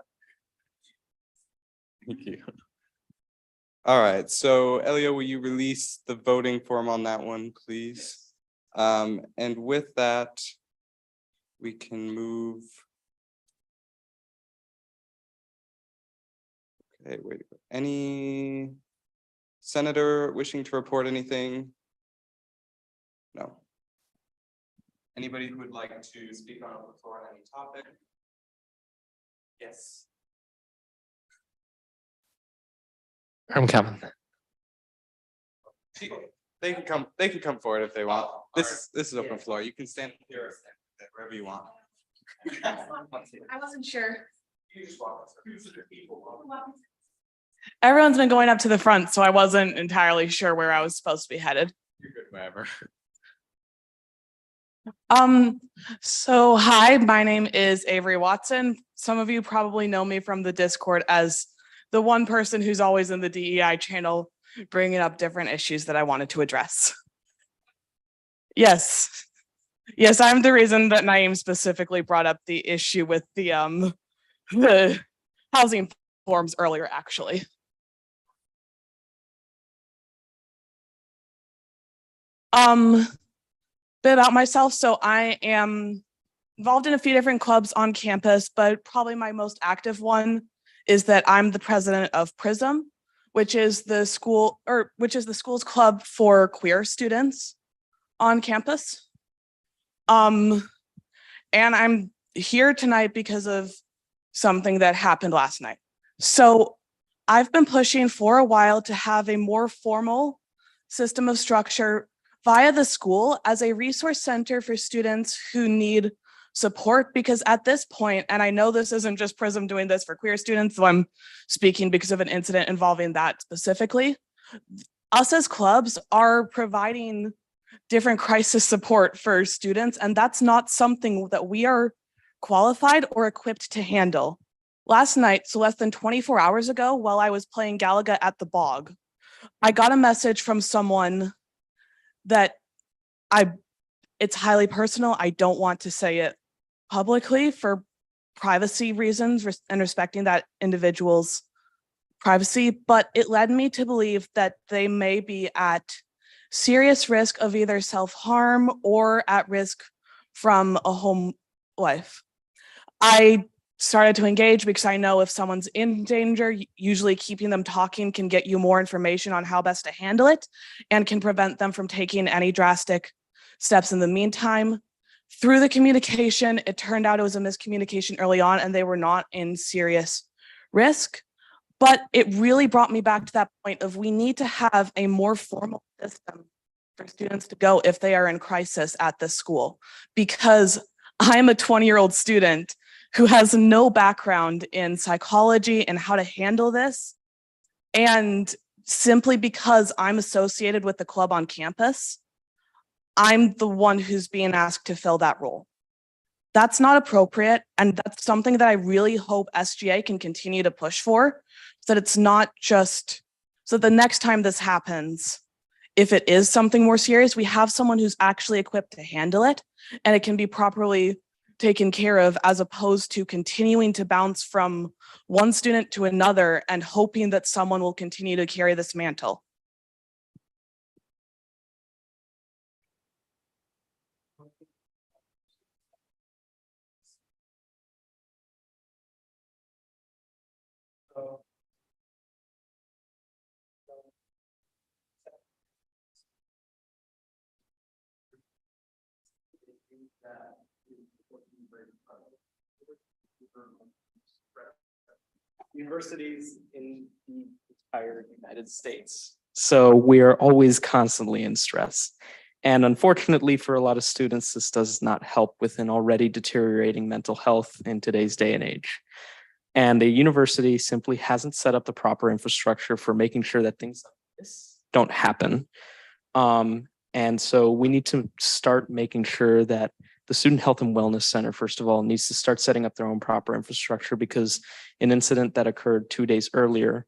Thank you. All right, so Elio, will you release the voting form on that one, please? And with that, we can move. Okay, wait, any senator wishing to report anything? No. Anybody who would like to speak on the floor on any topic? Yes. I'm coming. They can come forward if they want. This is open floor. You can stand here or stand wherever you want. I wasn't sure. You just walk. Everyone's been going up to the front, so I wasn't entirely sure where I was supposed to be headed. You're good wherever. So hi, my name is Avery Watson. Some of you probably know me from the Discord as the one person who's always in the DEI channel bringing up different issues that I wanted to address. Yes, I'm the reason that Naeem specifically brought up the issue with the housing forms earlier, actually. Bit about myself. So I am involved in a few different clubs on campus, but probably my most active one is that I'm the president of PRISM, which is the school's club for queer students on campus. And I'm here tonight because of something that happened last night. So I've been pushing for a while to have a more formal system of structure via the school as a resource center for students who need support, because at this point, and I know this isn't just PRISM doing this for queer students, so I'm speaking because of an incident involving that specifically, us as clubs are providing different crisis support for students, and that's not something that we are qualified or equipped to handle. Last night, so less than 24 hours ago, while I was playing Galaga at the Bog, I got a message from someone that it's highly personal. I don't want to say it publicly for privacy reasons and respecting that individual's privacy, but it led me to believe that they may be at serious risk of either self-harm or at risk from a home life. I started to engage because I know if someone's in danger, usually keeping them talking can get you more information on how best to handle it and can prevent them from taking any drastic steps in the meantime. Through the communication, it turned out it was a miscommunication early on and they were not in serious risk. But it really brought me back to that point of we need to have a more formal system for students to go if they are in crisis at this school, because I'm a 20-year-old student who has no background in psychology and how to handle this. And simply because I'm associated with the club on campus, I'm the one who's being asked to fill that role. That's not appropriate. And that's something that I really hope SGA can continue to push for, so that it's not just, so the next time this happens, if it is something more serious, we have someone who's actually equipped to handle it and it can be properly taken care of, as opposed to continuing to bounce from one student to another and hoping that someone will continue to carry this mantle. Universities in the entire United States. So we are always constantly in stress. And unfortunately, for a lot of students, this does not help with an already deteriorating mental health in today's day and age. And a university simply hasn't set up the proper infrastructure for making sure that things like this don't happen. And so we need to start making sure that the Student Health and Wellness Center, first of all, needs to start setting up their own proper infrastructure, because an incident that occurred 2 days earlier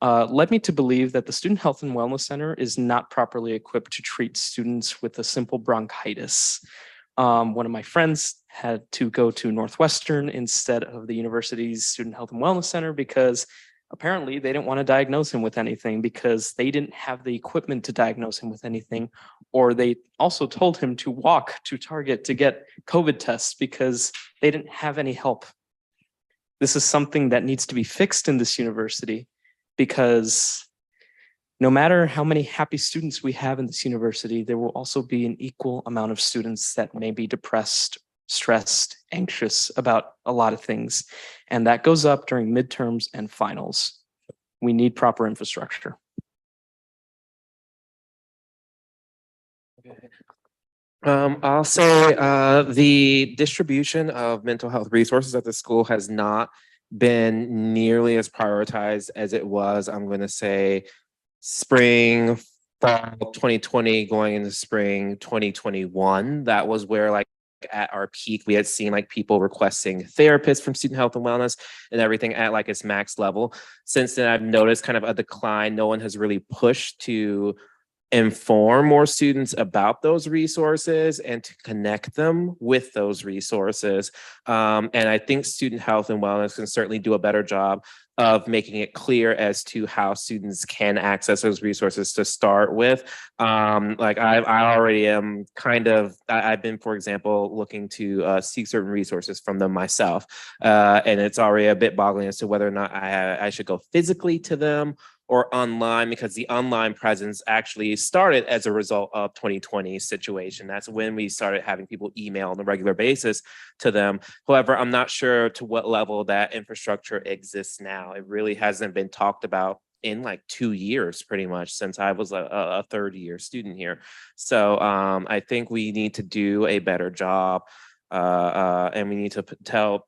led me to believe that the Student Health and Wellness Center is not properly equipped to treat students with a simple bronchitis. One of my friends had to go to Northwestern instead of the university's Student Health and Wellness Center because apparently they didn't want to diagnose him with anything because they didn't have the equipment to diagnose him with anything. Or they also told him to walk to Target to get COVID tests because they didn't have any help. This is something that needs to be fixed in this university, because no matter how many happy students we have in this university, there will also be an equal amount of students that may be depressed, stressed, anxious about a lot of things. And that goes up during midterms and finals. We need proper infrastructure. I'll say the distribution of mental health resources at the school has not been nearly as prioritized as it was. I'm going to say spring, fall 2020 going into spring 2021. That was where, like, at our peak, we had seen like people requesting therapists from Student Health and Wellness and everything at like its max level. Since then, I've noticed kind of a decline. No one has really pushed to inform more students about those resources and to connect them with those resources. And I think Student Health and Wellness can certainly do a better job of making it clear as to how students can access those resources to start with. Like I already am I've been, for example, looking to seek certain resources from them myself. And it's already a bit boggling as to whether or not I should go physically to them or online, because the online presence actually started as a result of 2020 situation. That's when we started having people email on a regular basis to them. However, I'm not sure to what level that infrastructure exists now. It really hasn't been talked about in like 2 years, pretty much, since I was a third year student here. So I think we need to do a better job, and we need to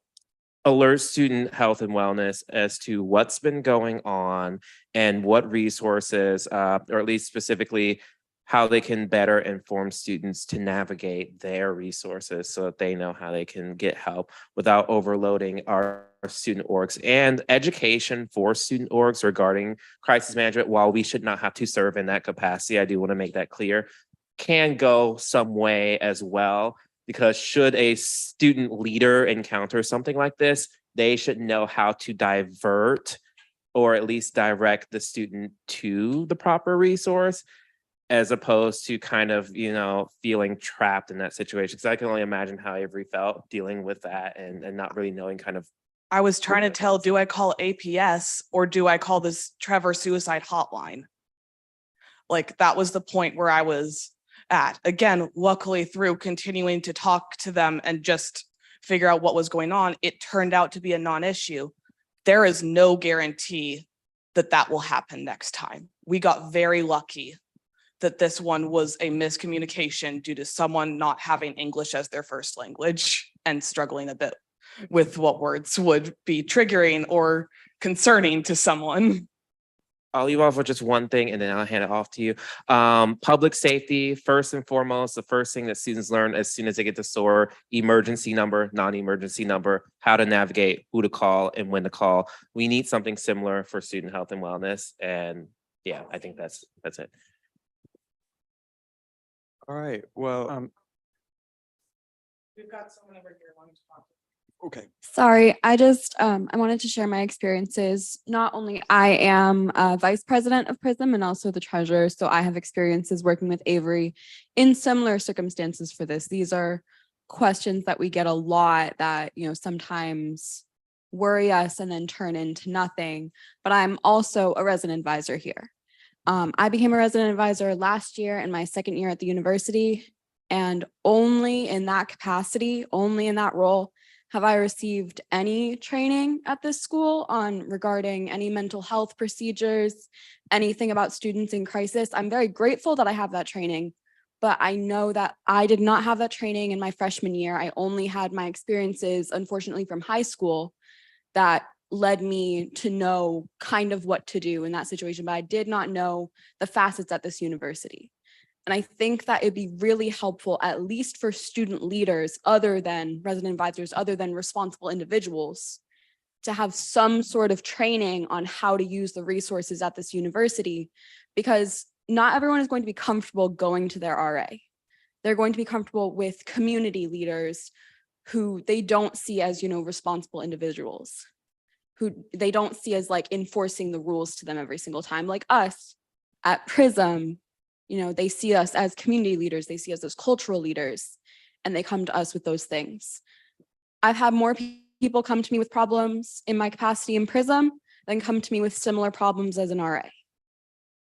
alert Student Health and Wellness as to what's been going on and what resources, or at least specifically how they can better inform students to navigate their resources so that they know how they can get help without overloading our student orgs, and education for student orgs regarding crisis management. While we should not have to serve in that capacity, I do want to make that clear, can go some way as well. Because should a student leader encounter something like this, they should know how to divert or at least direct the student to the proper resource, as opposed to kind of, feeling trapped in that situation. Because I can only imagine how Avery felt dealing with that and not really knowing kind of. I was trying to tell, do I call APS or do I call this Trevor suicide hotline? Like, that was the point where I was at. Again, luckily, through continuing to talk to them and just figure out what was going on, it turned out to be a non-issue. There is no guarantee that that will happen next time. We got very lucky that this one was a miscommunication due to someone not having English as their first language and struggling a bit with what words would be triggering or concerning to someone. I'll leave off with just one thing and then I'll hand it off to you. Public safety, first and foremost, the first thing that students learn as soon as they get to SOAR: emergency number, non-emergency number, how to navigate, who to call and when to call. We need something similar for Student Health and Wellness. And yeah, I think that's it. All right, well, We've got someone over here wanting to talk. Okay. Sorry, I wanted to share my experiences. Not only I am vice president of Prism and also the treasurer, so I have experiences working with Avery in similar circumstances for this. These are questions that we get a lot that, sometimes worry us and then turn into nothing. But I'm also a resident advisor here. I became a resident advisor last year in my second year at the university, and only in that capacity, only in that role, have I received any training at this school on regarding any mental health procedures, anything about students in crisis. I'm very grateful that I have that training, but I know that I did not have that training in my freshman year. I only had my experiences, unfortunately, from high school that led me to know kind of what to do in that situation, but I did not know the facets at this university. And I think that it'd be really helpful, at least for student leaders, other than resident advisors, other than responsible individuals, to have some sort of training on how to use the resources at this university, because not everyone is going to be comfortable going to their RA. They're going to be comfortable with community leaders who they don't see as, responsible individuals, who they don't see as like enforcing the rules to them every single time. Like us at Prism, they see us as community leaders, they see us as cultural leaders, and they come to us with those things. I've had more people come to me with problems in my capacity in Prism than come to me with similar problems as an RA.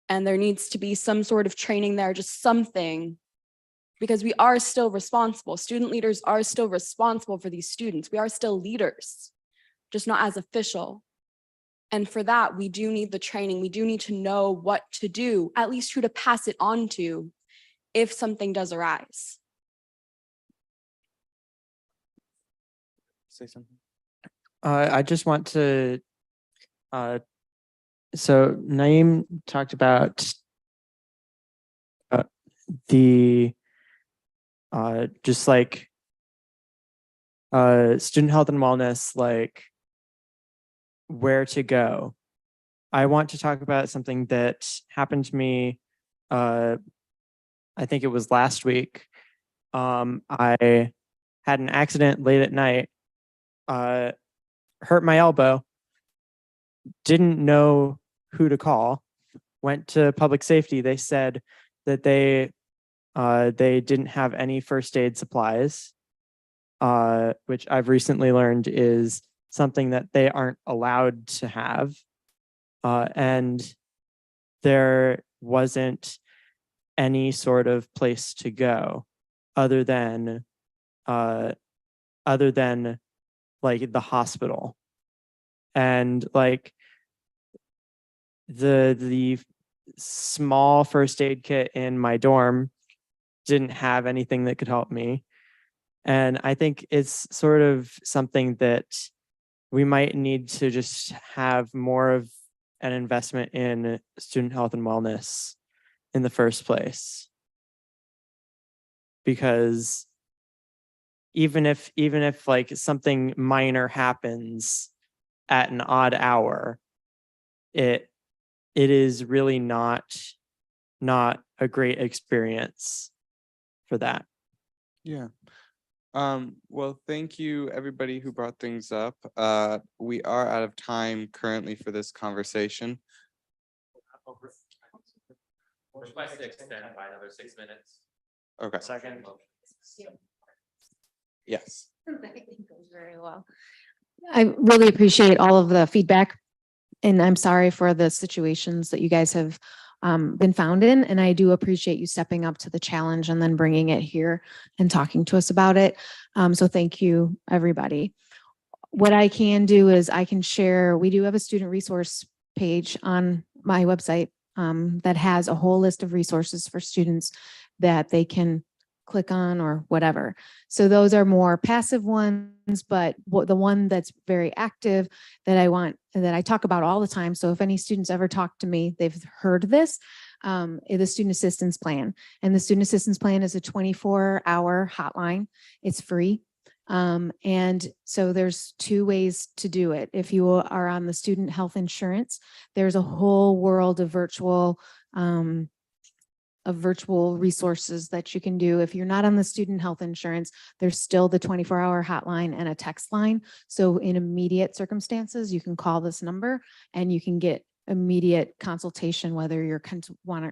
And there needs to be some sort of training there, just something, because we are still responsible. Student leaders are still responsible for these students. We are still leaders, just not as official. And for that, we do need the training. We do need to know what to do, at least who to pass it on to if something does arise. Say something. I just want to, so Naeem talked about the, just like student health and wellness, like where to go. I want to talk about something that happened to me, I think it was last week. I had an accident late at night, hurt my elbow, didn't know who to call, went to public safety. They said that they didn't have any first aid supplies, which I've recently learned is something that they aren't allowed to have. And there wasn't any sort of place to go other than like the hospital. And like the small first aid kit in my dorm didn't have anything that could help me. And I think it's sort of something that we might need to just have more of an investment in student health and wellness in the first place. Because even if like something minor happens at an odd hour, it is really not a great experience for that. Yeah. Well, thank you everybody who brought things up. We are out of time currently for this conversation. Request to extend by another 6 minutes. Okay. Second. Yes. Goes very well. I really appreciate all of the feedback, and I'm sorry for the situations that you guys have been found in. And I do appreciate you stepping up to the challenge and then bringing it here and talking to us about it. So thank you, everybody. What I can do is I can share, we do have a student resource page on my website that has a whole list of resources for students that they can click on or whatever. So those are more passive ones, but the one that's very active that I talk about all the time. So if any students ever talk to me, they've heard this, is the student assistance plan. And the student assistance plan is a 24-hour hotline. It's free. And so there's two ways to do it. If you are on the student health insurance, there's a whole world of virtual of virtual resources that you can do. If you're not on the student health insurance, there's still the 24-hour hotline and a text line. So in immediate circumstances, you can call this number and you can get immediate consultation, whether you're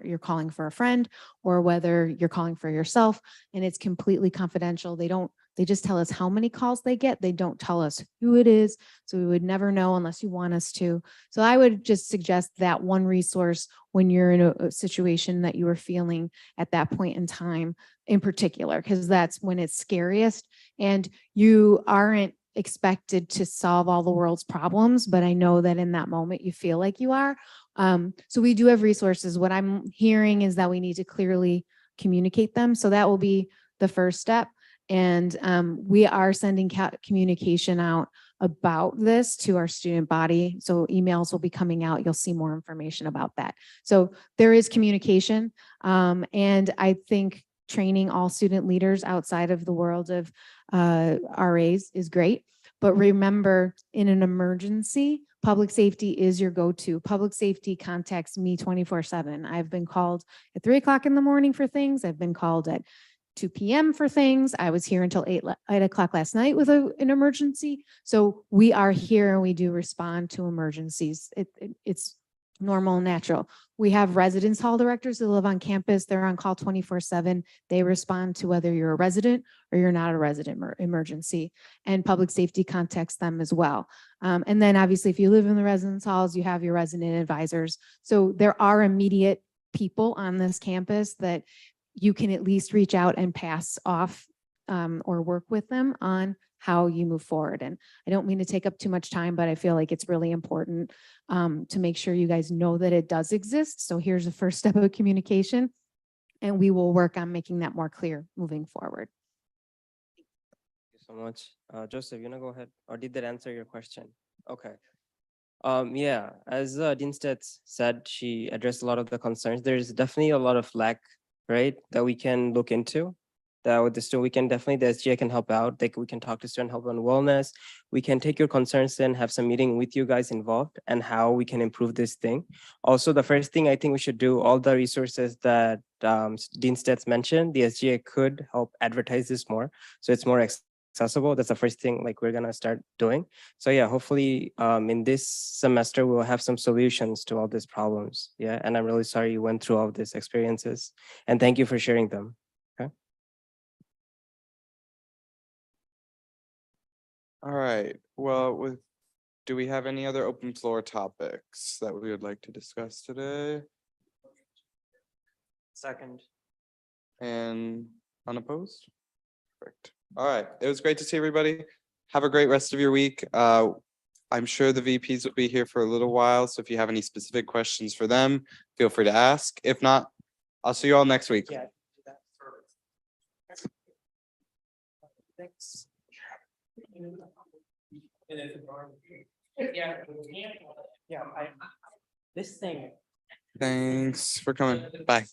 you're calling for a friend or whether you're calling for yourself, and it's completely confidential. They just tell us how many calls they get. They don't tell us who it is. So we would never know unless you want us to. So I would just suggest that one resource when you're in a situation that you are feeling at that point in time in particular, because that's when it's scariest and you aren't expected to solve all the world's problems, but I know that in that moment you feel like you are. So we do have resources. What I'm hearing is that we need to clearly communicate them. So that will be the first step. And we are sending communication out about this to our student body. So emails will be coming out. You'll see more information about that. So there is communication. And I think training all student leaders outside of the world of RAs is great. But remember, in an emergency, public safety is your go-to. Public safety contacts me 24/7. I've been called at 3 o'clock in the morning for things. I've been called at 2 p.m. for things. I was here until 8 o'clock last night with an emergency. So we are here and we do respond to emergencies. It's normal and natural. We have residence hall directors that live on campus. They're on call 24/7. They respond to whether you're a resident or you're not a resident emergency, and public safety contacts them as well. And then obviously if you live in the residence halls, you have your resident advisors. So there are immediate people on this campus that you can at least reach out and pass off or work with them on how you move forward. And I don't mean to take up too much time, but I feel like it's really important to make sure you guys know that it does exist. So here's the first step of communication, and we will work on making that more clear moving forward. Thank you so much. Joseph, you wanna go ahead? Or did that answer your question? Okay. Yeah, as Dean Stets said, she addressed a lot of the concerns. There's definitely a lot of lack, right, that we can look into. That with the student, we can definitely, the SGA can help out. We can talk to student help on wellness. We can take your concerns and have some meeting with you guys involved and how we can improve this thing. Also, the first thing I think we should do, all the resources that Dean Stets mentioned, the SGA could help advertise this more. So it's more accessible. That's the first thing like we're gonna start doing. So yeah, hopefully in this semester, we'll have some solutions to all these problems. Yeah, and I'm really sorry you went through all these experiences and thank you for sharing them. All right, well, do we have any other open floor topics that we would like to discuss today? Second. And unopposed? Perfect. All right, it was great to see everybody. Have a great rest of your week. I'm sure the VPs will be here for a little while, so if you have any specific questions for them, feel free to ask. If not, I'll see you all next week. Yeah. Thanks. Yeah, this thing. Thanks for coming. Bye.